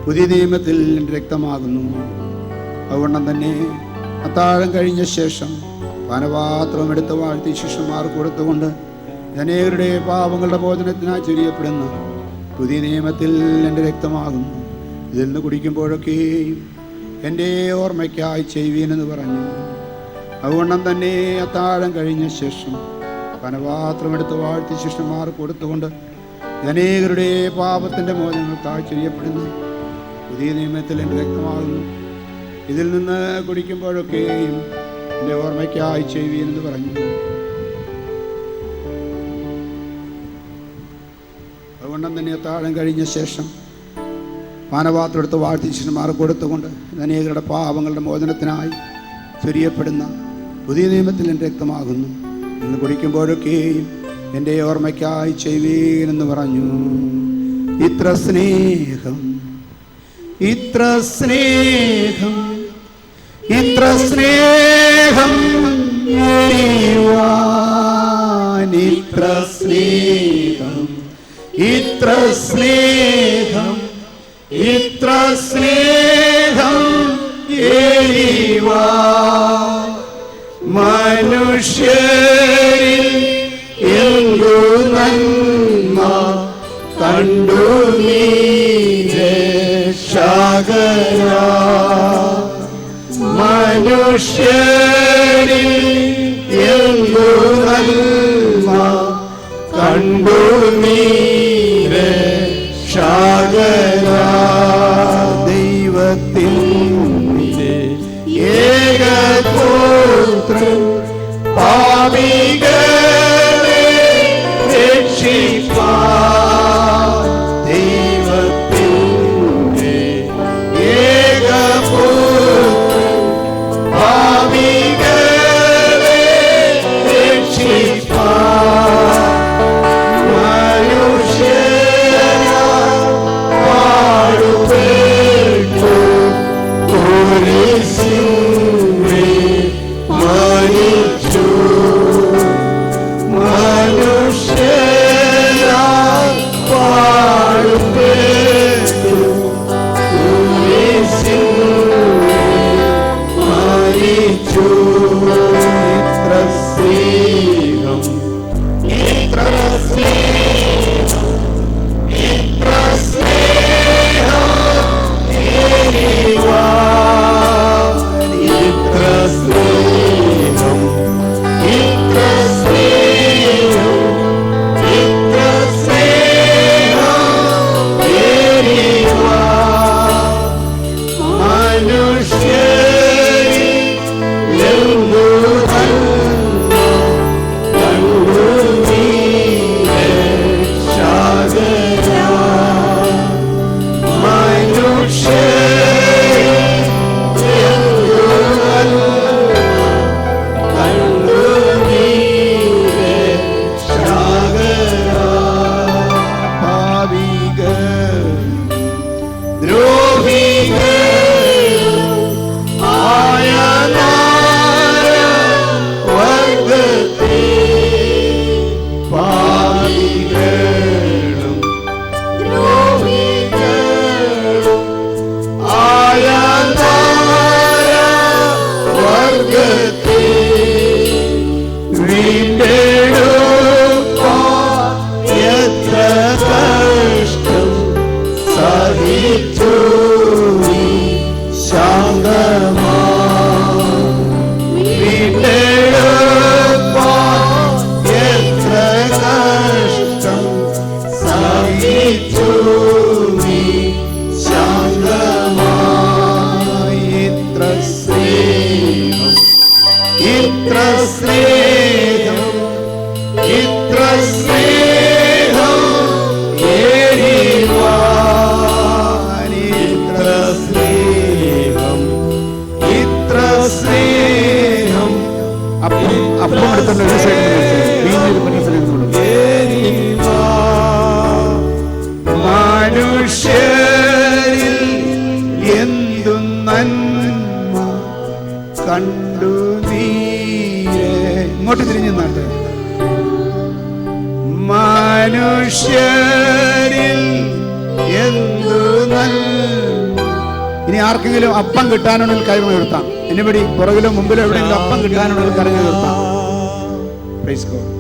പുതിയ നിയമത്തിൽ എൻ്റെ രക്തമാകുന്നു. അതുകൊണ്ട് തന്നെ അത്താഴം കഴിഞ്ഞ ശേഷം പാനപാത്രം എടുത്ത് വാഴ്ത്തി ശിഷ്യന്മാർക്ക് കൊടുത്തുകൊണ്ട്, അനേകരുടെ പാപങ്ങളുടെ മോചനത്തിനായി ചൊരിയപ്പെടുന്ന പുതിയ നിയമത്തിൽ എൻ്റെ രക്തമാകുന്നു. ഇതിൽ നിന്ന് കുടിക്കുമ്പോഴൊക്കെയും എൻ്റെ ഓർമ്മയ്ക്കായി ചെയ്യുവീനെന്ന് പറഞ്ഞു. അതുകൊണ്ടും തന്നെ അത്താഴം കഴിഞ്ഞ ശേഷം പാനപാത്രം എടുത്ത് വാഴ്ത്തി ശിഷ്യന്മാർ കൊടുത്തുകൊണ്ട്, അനേകരുടെ പാപത്തിൻ്റെ മോചനങ്ങൾക്കായി ചൊരിയപ്പെടുന്ന പുതിയ നിയമത്തിൽ എൻ്റെ രക്തമാകുന്നു. ഇതിൽ നിന്ന് കുടിക്കുമ്പോഴൊക്കെയും എൻ്റെ ഓർമ്മയ്ക്കായി ചെയ്യുവീനെന്ന് പറഞ്ഞു. അതുകൊണ്ടും തന്നെ അത്താഴം കഴിഞ്ഞ ശേഷം പാനപാത്രം എടുത്ത് വാഴ്ത്തി ശിഷ്യന്മാർ കൊടുത്തുകൊണ്ട്, അനേകരുടെ പാപങ്ങളുടെ മോചനത്തിനായി ചൊരിയപ്പെടുന്ന പുതിയ നിയമത്തിൽ എൻ്റെ രക്തമാകുന്നു. ഇന്ന് കുടിക്കുമ്പോഴൊക്കെയും എൻ്റെ ഓർമ്മയ്ക്കായി ചെയ്യുവീനെന്ന് പറഞ്ഞു. ഇത്ര സ്നേഹം, ഇത്ര സ്നേഹം, ഇത്ര സ്നേഹം, ഇത്ര സ്നേഹം, ഇത്ര സ്നേഹം, ഇത്ര സ്നേഹം മനുഷ്യരിൽ എന്തു നന്മ കണ്ടു നീ രക്ഷകനാ. മനുഷ്യരിൽ എന്തു നന്മ കണ്ടു നീ രക്ഷകനാ. ദൈവത്തിൻ്റെ ഏകപുത്രൻ പാപികളെ രക്ഷിപ്പാൻ. ദൈവത്തിൻ്റെ ഏകപുത്രൻ പാപികളെ രക്ഷിപ്പാൻ. ദ്രോഹികൾ ആയ ഇത്ര സ്നേഹം ഇത്ര സ്നേഹം ഏറിവാൻ ഇത്ര സ്നേഹം ഇത്ര സ്നേഹം അപ്പം എടുത്തുള്ള ഒരു സൈഡിൽ മനുഷ്യരിൽ എന്തു നന്മ കണ്ടു നീയെ. ഇങ്ങോട്ട് തിരിഞ്ഞു നിന്നാട്ട്. മനുഷ്യരിൽ എന്തു നന്മ. ഇനി ആർക്കെങ്കിലും അപ്പം കിട്ടാനുണ്ടെങ്കിൽ കൈ ഉയർത്താം. ഇനിപടി പുറകിലോ മുമ്പിലോ എവിടെയെങ്കിലും അപ്പം കിട്ടാനുണ്ടെങ്കിൽ കരഞ്ഞു നിർത്താം. Praise God.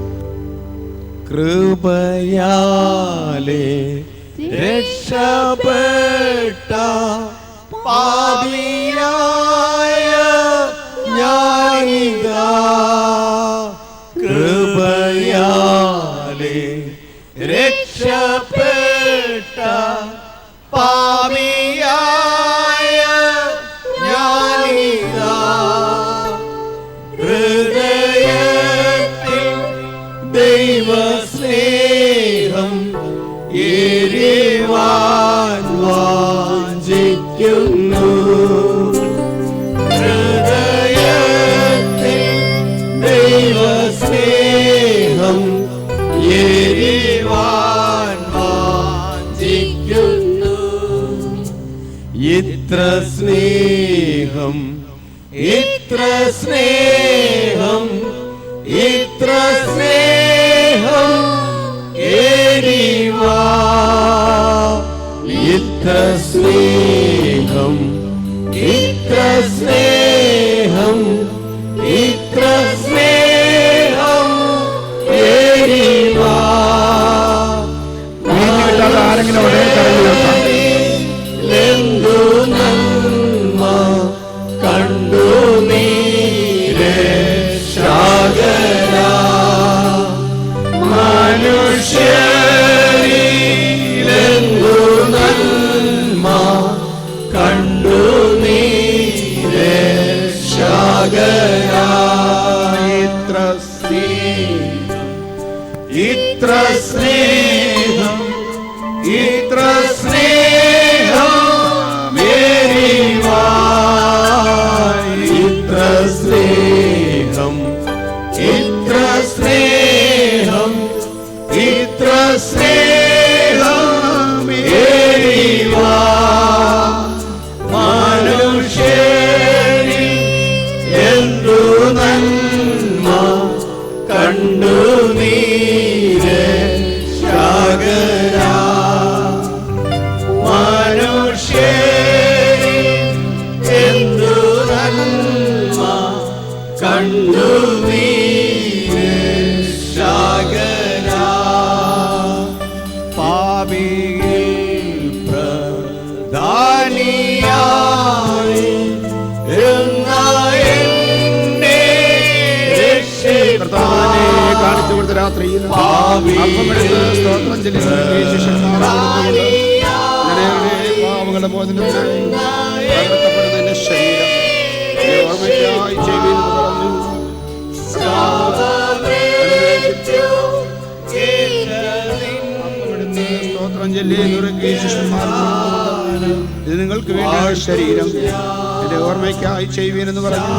കൃപയാലേ രക്ഷപ്പെട്ട പാപിയായ ഞാനിതാ. കൃപയാലേ രക്ഷപ്പെട്ട പാപിയായ ഞാനിതാ. ഹൃദയത്തിൽ ദൈവസ്നേഹം ഏറിവാൻ വാഞ്ചിക്കുന്നു. ഹൃദയത്തിൽ ദൈവസ്നേഹം ഏറിവാൻ വാഞ്ചിക്കുന്നു. ഇത്ര സ്നേഹം ഇത്ര സ്നേഹം ഇത്ര സ്നേഹം ഏറിവാ. ഇത്ര സ്നേഹം ഇത്ര സ്നേഹം ഇത്ര സ്നേഹം ഏറിവാ. ആരെങ്കിലും അവിടെ കരഞ്ഞു നിർത്താം. എന്തു നന്മ കണ്ടു നീ രക്ഷകനാ. മനുഷ്യരിലെന്തു നന്മ കണ്ടു നീ രക്ഷകനാ. ഇത്ര സ്നേഹം ഇത്ര സ്നേഹം ഇത്ര സ്നേഹം ഏറിവാൻ. ഇത്ര സ്നേഹം ഇത്ര സ്നേഹം ഇത്ര സ്നേഹം ഏറിവാൻ. മനുഷ്യരിൽ എന്തു നന്മ കണ്ടു നീ രക്ഷകനാ. മനുഷ്യരിൽ എന്തു നന്മ കണ്ടു നീ രക്ഷകനാ. പാപിയിൽ പ്രധാനിയായി എന്ന എന്നെ കർത്താവിനെ കാണിച്ചു കൊടുത്ത രാത്രിയിൽ അപ്പമെടുത്ത് സ്തോത്രം ചെല്ലുന്ന ശിഷ്യന്മാരെ പാവങ്ങളുടെ മോചനത്തിനായി തകർക്കപ്പെടുന്ന എന്റെ ശരീരം ഓർമ്മയ്ക്കായി ചെയ്യുമെന്ന് പറഞ്ഞു. അപ്പമെടുത്ത് സ്തോത്രം ചൊല്ലി നുറുക്കി ശിഷ്യന്മാർ ഇത് നിങ്ങൾക്ക് വേണ്ടി ശരീരം എന്റെ ഓർമ്മയ്ക്കായി ചെയ്യുവീനെന്ന് പറഞ്ഞു.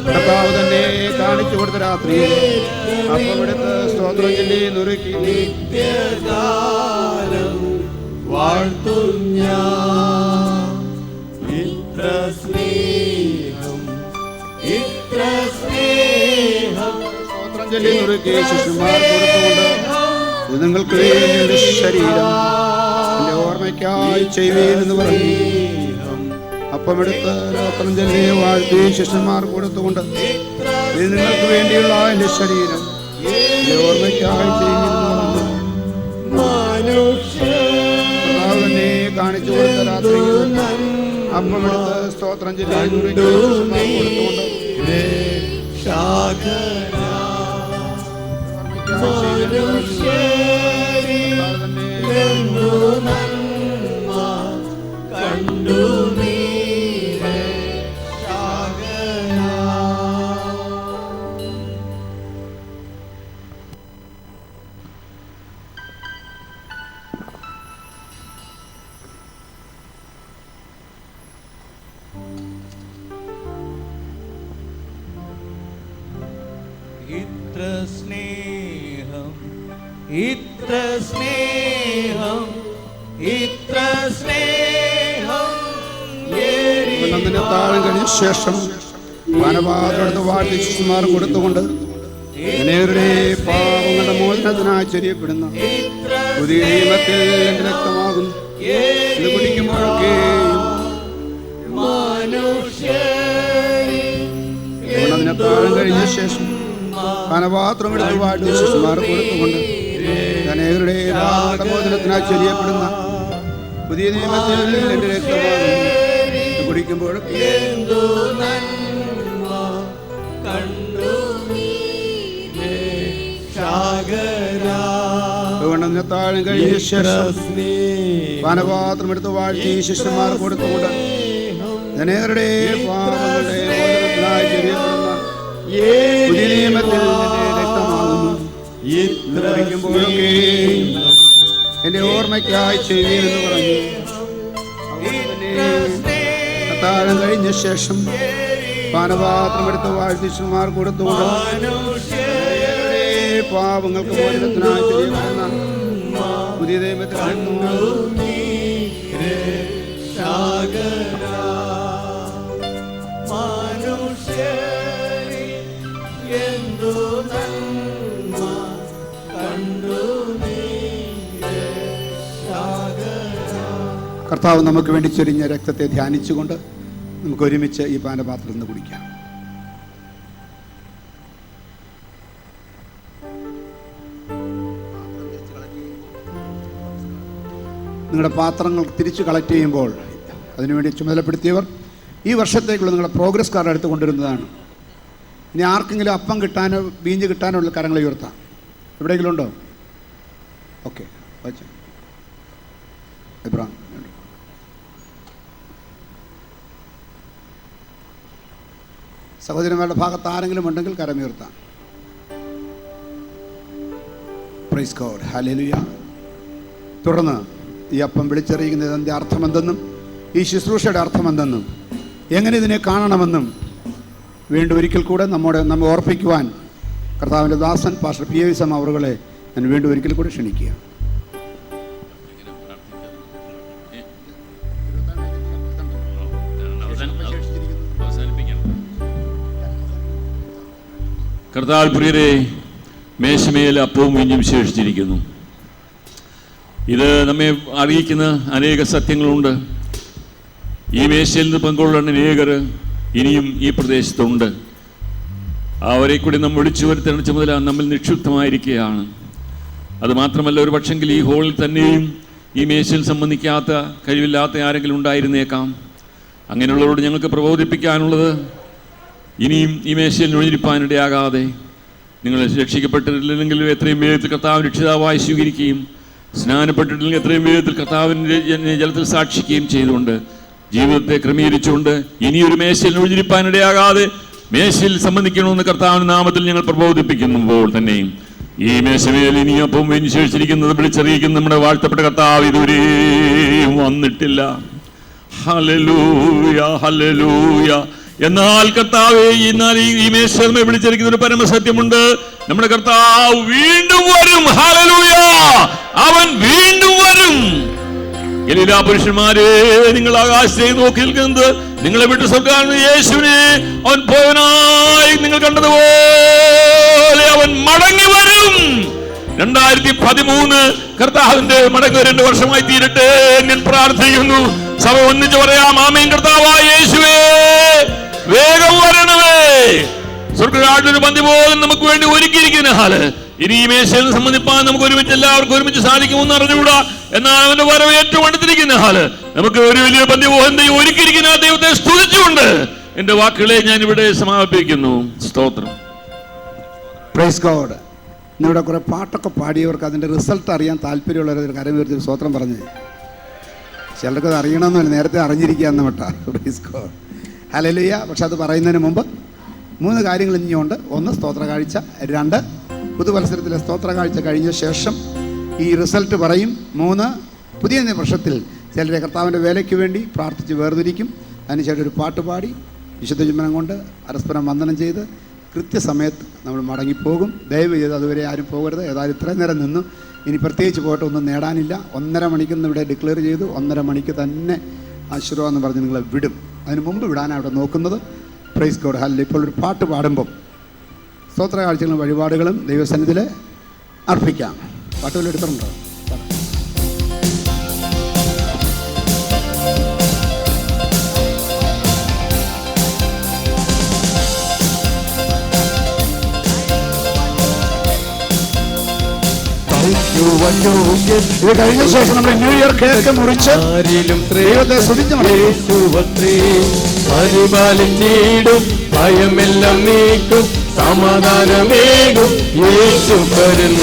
കർത്താവ് തന്നെ കാണിച്ചു കൊടുത്ത രാത്രിയിൽ അപ്പമെടുത്ത് സ്തോത്രം ചൊല്ലി നുറുക്കി വാഴ്ത്തും ഞാൻ. ഇത്ര സ്നേഹം ഇത്ര സ്നേഹം സ്തോത്രം ചൊല്ലി നുറുക്കി ശിഷ്യന്മാർ കൊടുത്തുകൊണ്ട് ഇത് നിങ്ങൾക്ക് വേണ്ടി ഒരു ശരീരം എന്റെ ഓർമ്മയ്ക്കായി ചെയ്യുവീനെന്ന് പറഞ്ഞു. അപ്പമെടുത്ത് സ്തോത്രം ചൊല്ലി വാഴ്ത്തി ശിഷ്യന്മാർ കൊടുത്തുകൊണ്ട് ഇത് നിങ്ങൾക്ക് വേണ്ടിയുള്ള എന്റെ ശരീരം എന്റെ ഓർമ്മയ്ക്കായി ചെയ്യുവീനെന്ന് പറഞ്ഞു. കർത്താവ് തന്നെ കാണിച്ചു കൊടുത്ത രാത്രിയിൽ അപ്പമെടുത്ത് സ്തോത്രം ചൊല്ലി നുറുക്കി ശിഷ്യന്മാർ കൊടുത്തുകൊണ്ട് കണ്ടു നീ ഇത്ര സ്നേഹം, ഇത്ര സ്നേഹം, ഇത്ര സ്നേഹം നന്ദിനെ താഴം കഴിഞ്ഞ ശേഷം പാനപാത്രം വാഴ്ത്തി ശിശുമാർ കൊടുത്തുകൊണ്ട് അനേകരുടെ പാപങ്ങളുടെ മോചനത്തിനായി ചൊരിയപ്പെടുന്ന പുതിയ നിയമത്തിൽ എൻ്റെ രക്തമാകുന്നു. ഇത് കുടിക്കുമ്പോഴൊക്കെ അതിനെ താഴം കഴിഞ്ഞ ശേഷം പാനപാത്രം എടുത്ത് വാഴ്ത്തി ശിശുമാർ കൊടുത്തുകൊണ്ട് അനേകരുടെ പാപങ്ങളുടെ മോചനത്തിനായി ചൊരിയപ്പെടുന്ന പുതിയ നിയമത്തിൽ എൻ്റെ രക്തമാകുന്നു. ഇത് കുടിക്കുമ്പോഴൊക്കെ താഴം കഴിഞ്ഞ ശേഷം പാനപാത്രം എടുത്ത് വാഴ്ത്തി ശിഷ്യന്മാർ കൊടുത്തുകൊണ്ട് അനേകരുടെ പാപങ്ങളുടെ മോചനത്തിനായി ചൊരിയപ്പെടുന്ന പുതിയ നിയമത്തിൽ രക്തമാകുന്നു. എന്റെ ഓർമ്മയ്ക്കായി ചെയ്യുമെന്ന് പറഞ്ഞു. താഴം കഴിഞ്ഞ ശേഷം പാനപാത്രം എടുത്ത് വാഴ്ത്തി ശിഷ്യന്മാർ കൊടുത്തുകൊണ്ട് പാപങ്ങൾക്ക് മോചനത്തിനായി ചൊരിയപ്പെടുന്ന പുതിയ ദൈവത്തിൽ കർത്താവ് നമുക്ക് വേണ്ടി ചൊരിഞ്ഞ രക്തത്തെ ധ്യാനിച്ചുകൊണ്ട് നമുക്ക് ഒരുമിച്ച് ഈ പാനപാത്രത്തിൽ നിന്ന് കുടിക്കാം. നിങ്ങളുടെ പാത്രങ്ങൾ തിരിച്ച് കളക്ട് ചെയ്യുമ്പോൾ അതിനുവേണ്ടി ചുമതലപ്പെടുത്തിയവർ ഈ വർഷത്തേക്കുള്ള നിങ്ങളുടെ പ്രോഗ്രസ് കാർഡ് എടുത്ത് കൊണ്ടുവരുന്നതാണ്. ഇനി ആർക്കെങ്കിലും അപ്പം കിട്ടാനോ ബീഞ്ച് കിട്ടാനോ ഉള്ള കരങ്ങൾ ഉയർത്താം. എവിടെയെങ്കിലും ഉണ്ടോ? ഓക്കെ, ഇബ്രാഹിം. സഹോദരന്മാരുടെ ഭാഗത്ത് ആരെങ്കിലും ഉണ്ടെങ്കിൽ കരമുയർത്താം. Praise God, hallelujah. തുടർന്ന് ഈ അപ്പം വിളിച്ചറിയിക്കുന്നതിൻ്റെ അർത്ഥമെന്തെന്നും ഈ ശുശ്രൂഷയുടെ അർത്ഥമെന്തെന്നും എങ്ങനെ ഇതിനെ കാണണമെന്നും വീണ്ടും ഒരിക്കൽ കൂടെ നമ്മെ ഓർപ്പിക്കുവാൻ കർത്താവിൻ്റെ ദാസൻ പാസ്റ്റർ പി എ വിസം അവറുകളെ ഞാൻ വീണ്ടും ഒരിക്കൽ കൂടെ ക്ഷണിക്കുക. കർത്താവ് പ്രിയരെ, മേശമേൽ അപ്പവും വീഞ്ഞും ശേഷിച്ചിരിക്കുന്നു. ഇത് നമ്മെ അറിയിക്കുന്ന അനേക സത്യങ്ങളുണ്ട്. ഈ മേശയിൽ നിന്ന് പങ്കുകൊള്ളുന്ന അനേകർ ഇനിയും ഈ പ്രദേശത്തുണ്ട്. അവരെ കൂടി നമ്മൾ വിളിച്ചു വരുത്തേണ്ട ചുമതല നമ്മിൽ നിക്ഷിപ്തമായിരിക്കുകയാണ്. അതുമാത്രമല്ല, ഒരു പക്ഷെങ്കിൽ ഈ ഹോളിൽ തന്നെയും ഈ മേശയിൽ സംബന്ധിക്കാത്ത കഴിവില്ലാത്ത ആരെങ്കിലും ഉണ്ടായിരുന്നേക്കാം. അങ്ങനെയുള്ളവരോട് ഞങ്ങൾക്ക് പ്രബോധിപ്പിക്കാനുള്ളത്, ഇനിയും ഈ മേശയിൽ ഒഴിഞ്ഞിരിപ്പാനിടയാകാതെ നിങ്ങൾ രക്ഷിക്കപ്പെട്ടിട്ടില്ലെങ്കിൽ എത്രയും വേഗത്തിൽ കർത്താവിന് രക്ഷിതാവായി സ്വീകരിക്കുകയും സ്നാനപ്പെട്ടിട്ടില്ലെങ്കിൽ എത്രയും വേഗത്തിൽ കർത്താവിൻ്റെ ജലത്തിൽ സാക്ഷിക്കുകയും ചെയ്തുകൊണ്ട് ജീവിതത്തെ ക്രമീകരിച്ചുകൊണ്ട് ഇനിയൊരു മേശയിൽ ഒഴിഞ്ഞിരിപ്പാനിടയാകാതെ മേശയിൽ സംബന്ധിക്കണമെന്ന് കർത്താവിൻ്റെ നാമത്തിൽ ഞങ്ങൾ പ്രബോധിപ്പിക്കുമ്പോൾ തന്നെയും ഈ മേശമേൽ ഇനി അപ്പം വീഞ്ഞ് ശേഷിച്ചിരിക്കുന്നത് വിളിച്ചറിയിക്കുന്ന നമ്മുടെ വാഴ്ത്തപ്പെട്ട കർത്താവ് ഇതുവരെയും വന്നിട്ടില്ല. Hallelujah, hallelujah. എന്നാൽ കർത്താവേ, എന്നാൽ ഈ മേശമേ വിളിച്ചിരിക്കുന്ന ഒരു പരമസത്യമുണ്ട്. നമ്മുടെ കർത്താവ് വീണ്ടും വരും. ഹല്ലേലൂയ, അവൻ വീണ്ടും വരും. എല്ലാ പുരുഷന്മാരെ, നിങ്ങൾ ആകാശത്തേക്ക് നോക്കി നിൽക്കുന്നത് നിങ്ങളെ വിട്ട് സ്വർഗ്ഗത്തിൽ യേശുവിനെ അവൻ പോയവനായി നിങ്ങൾ കണ്ടതുപോലെ അവൻ മടങ്ങി വരും. 2013 കർത്താവിന്റെ മടങ്ങ് 2 വർഷമായി തീരട്ടെ ഞാൻ പ്രാർത്ഥിക്കുന്നു. സഭ ഒന്നിച്ച് പറയാം, ആമേൻ. കർത്താവായ യേശുവേ, വേഗം വരണമേ. സ്വർഗ്ഗരാജ്യത്തിലെ പന്തി പോലും നമുക്ക് വേണ്ടി ഒരുക്കിയിരിക്കുന്ന ഹാല് ഇനി ഈ മേശയിൽ സംബന്ധിപ്പാൻ നമുക്ക് ഒരുമിച്ച് എല്ലാവർക്കും ഒരുമിച്ച് സാധിക്കുമെന്ന് അറിഞ്ഞുകൂടാ. എന്നാൽ അവന്റെ വരവ് ഏറ്റവും അടുത്തിരിക്കുന്ന ഹാല് നമുക്ക് ഒരു വലിയ പന്തി പോലും ഒരുക്കിയിരിക്കുന്ന ദൈവത്തെ സ്തുതിച്ചുകൊണ്ട് എന്റെ വാക്കുകളെ ഞാൻ ഇവിടെ സമാപിക്കുന്നു. സ്തോത്രം. Praise God. ഇന്നിവിടെ കുറെ പാട്ടൊക്കെ പാടിയവർക്ക് അതിൻ്റെ റിസൾട്ട് അറിയാൻ താല്പര്യമുള്ളവർ കരം ഉയർത്തി സ്തോത്രം പറഞ്ഞ്. ചിലർക്ക് അത് അറിയണമെന്നില്ല, നേരത്തെ അറിഞ്ഞിരിക്കുകയെന്ന് കേട്ടാ. Praise God, hallelujah. പക്ഷെ അത് പറയുന്നതിന് മുമ്പ് 3 കാര്യങ്ങൾ ഇനിയുണ്ട്. 1 സ്തോത്ര കാഴ്ച, 2 പുതുവത്സരത്തിലെ സ്തോത്ര കാഴ്ച കഴിഞ്ഞ ശേഷം ഈ റിസൾട്ട് പറയും, 3 പുതിയ വർഷത്തിൽ ചിലരെ കർത്താവിൻ്റെ വേലയ്ക്ക് വേണ്ടി പ്രാർത്ഥിച്ച് വേർതിരിക്കും. അതിനുശേഷം ഒരു പാട്ട് പാടി വിശുദ്ധ ചുംബനം കൊണ്ട് പരസ്പരം വന്ദനം ചെയ്ത് കൃത്യസമയത്ത് നമ്മൾ മടങ്ങിപ്പോകും. ദയവ് ചെയ്ത് അതുവരെ ആരും പോകരുത്. ഏതായാലും ഇത്രയും നേരം നിന്നു. ഇനി പ്രത്യേകിച്ച് പോയിട്ട് ഒന്നും നേടാനില്ല. 1:30 മണിക്കെന്ന് ഇവിടെ ഡിക്ലെയർ ചെയ്തു. 1:30 മണിക്ക് തന്നെ ആശീർവാദം എന്ന് പറഞ്ഞ് നിങ്ങളെ വിടും. അതിന് മുമ്പ് വിടാനാണ് അവിടെ നോക്കുന്നത്. Praise God. ഹല്ലേലൂയ. ഇപ്പോൾ ഒരു പാട്ട് പാടുമ്പം സ്തോത്ര കാഴ്ചകളും വഴിപാടുകളും ദൈവസന്നിധിയിൽ അർപ്പിക്കാം. പാട്ടുകൾ എടുത്തിട്ടുണ്ടോ? ഇത് കഴിഞ്ഞ ശേഷം നമ്മൾ ന്യൂ ഇയർ കേക്ക് മുറിച്ച് ദൈവത്തെ സ്തുതിച്ച് പരിപാലിച്ചിടും, ഭയമെല്ലാം നീക്കും, സമാധാനമേകും യേശുപരൻ.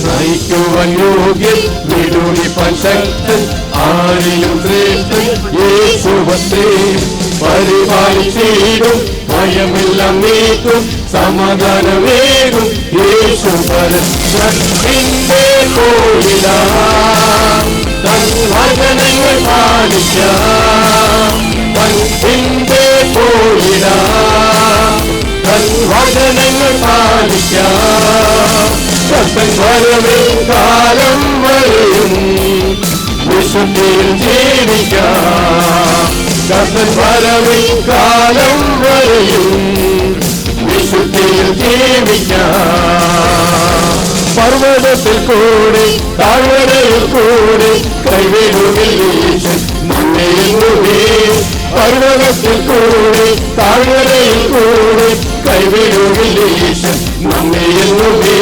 നയിക്കുവാൻ യോഗ്യൻ, വിടുവിപ്പാൻ ശക്തൻ, ആരിലും ശ്രേഷ്ഠൻ യേശുവത്രേ. പരിപാലിച്ചിടും, ഭയമെല്ലാം നീക്കും, സമാധാനമേകും യേശുപരൻ. ശക്തിന്റെ കോയിലാ തൻ വചനങ്ങൾ പാലിക്കാം. തന്റെ കോയിലാ തൻ വചനങ്ങൾ പാലിക്കാം. കർത്തൻ വരവിൽ കാലം വരെയും വിശുദ്ധിയിൽ ജീവിക്കാം. കർത്തൻ വരവിൽ കാലം വരെയും വിശുദ്ധിയിൽ ജീവിക്കാം. പർവ്വതത്തിൽ കൂടെ താഴ്വരയിൽ കൂടെ കൈവിടുകിൽ നമ്മെന്നുമേ. പർവ്വതത്തിൽ കൂടെ താഴ്വരയിൽ കൂടെ കൈവിടുകിൽ നമ്മെന്നുമേ.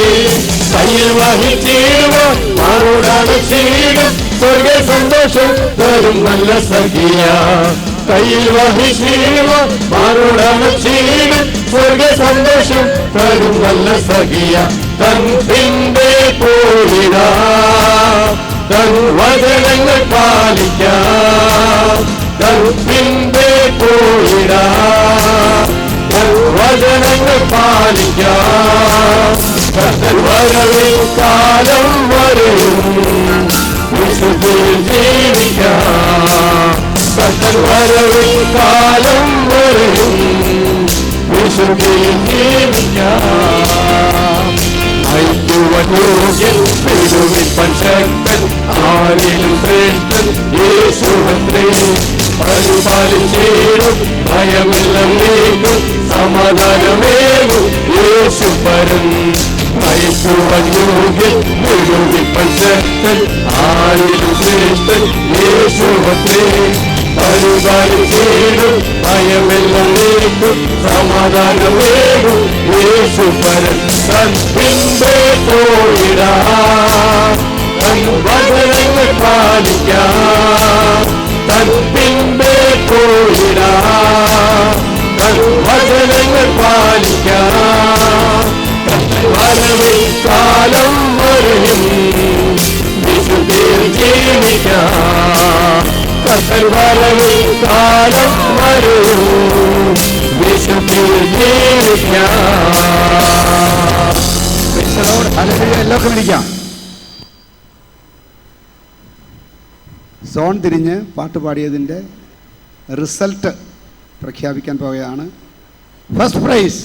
കയ്യിൽ വഹിച്ചിടുവാൻ മാറോടാണ് ചെയ്യും, സ്വർഗ സന്തോഷം തരും നല്ല സഖിയ. കയ്യിൽ വഹിച്ചിടുവാൻ മാറോടാണ് ചെയ്യും, സ്വർഗ സന്തോഷം തരും നല്ല സഖിയ. തൻ പിന്റെ പോയിടാ തൻ വചനങ്ങൾ പാലിക്കാം. തൻ പിന്റെ പോയിടാ തൻ വചനങ്ങൾ പാലിക്കാം. കർത്തൻ വരവിൽ കാലം വരെയും വിശുദ്ധിയിൽ ജീവിക്കാം. കർത്തൻ വരവിൽ കാലം വരെയും വിശുദ്ധിയിൽ ജീവിക്കാം. നയിക്കുവാൻ യോഗ്യൻ, വിടുവിപ്പാൻ ശക്തൻ, ആരിലും ശ്രേഷ്ഠൻ യേശുവത്രേ. പരിപാലിച്ചിടും, ഭയമെല്ലാം നീക്കും, സമാധാനമേകും യേശുപരൻ. നയിക്കുവാൻ യോഗ്യൻ, വിടുവിപ്പാൻ ശക്തൻ, ആരിലും ശ്രേഷ്ഠൻ യേശുവത്രേ. പരിപാലിച്ചിടും, ഭയമെല്ലാം നീക്കും, സമാധാനമേകും യേശുപരൻ. തൻ പിന്റെ പോയിടാ തൻ വചനങ്ങൾ പാലിക്കാം. തൻ പിന്റെ പോയിടാ തൻ വചനങ്ങൾ പാലിക്കാം. വരവിൽ കാലം വരെയും വിശുദ്ധിയിൽ ജീവിക്കാം. കർത്തൻ വരവിൽ കാലം വരെയും വിശുദ്ധിയിൽ ജീവിക്കാം. എല്ലാവർക്കും ഇരിക്കാം. സോൺ തിരിഞ്ഞ് പാട്ട് പാടിയതിൻ്റെ റിസൾട്ട് പ്രഖ്യാപിക്കാൻ പോവുകയാണ്. First prize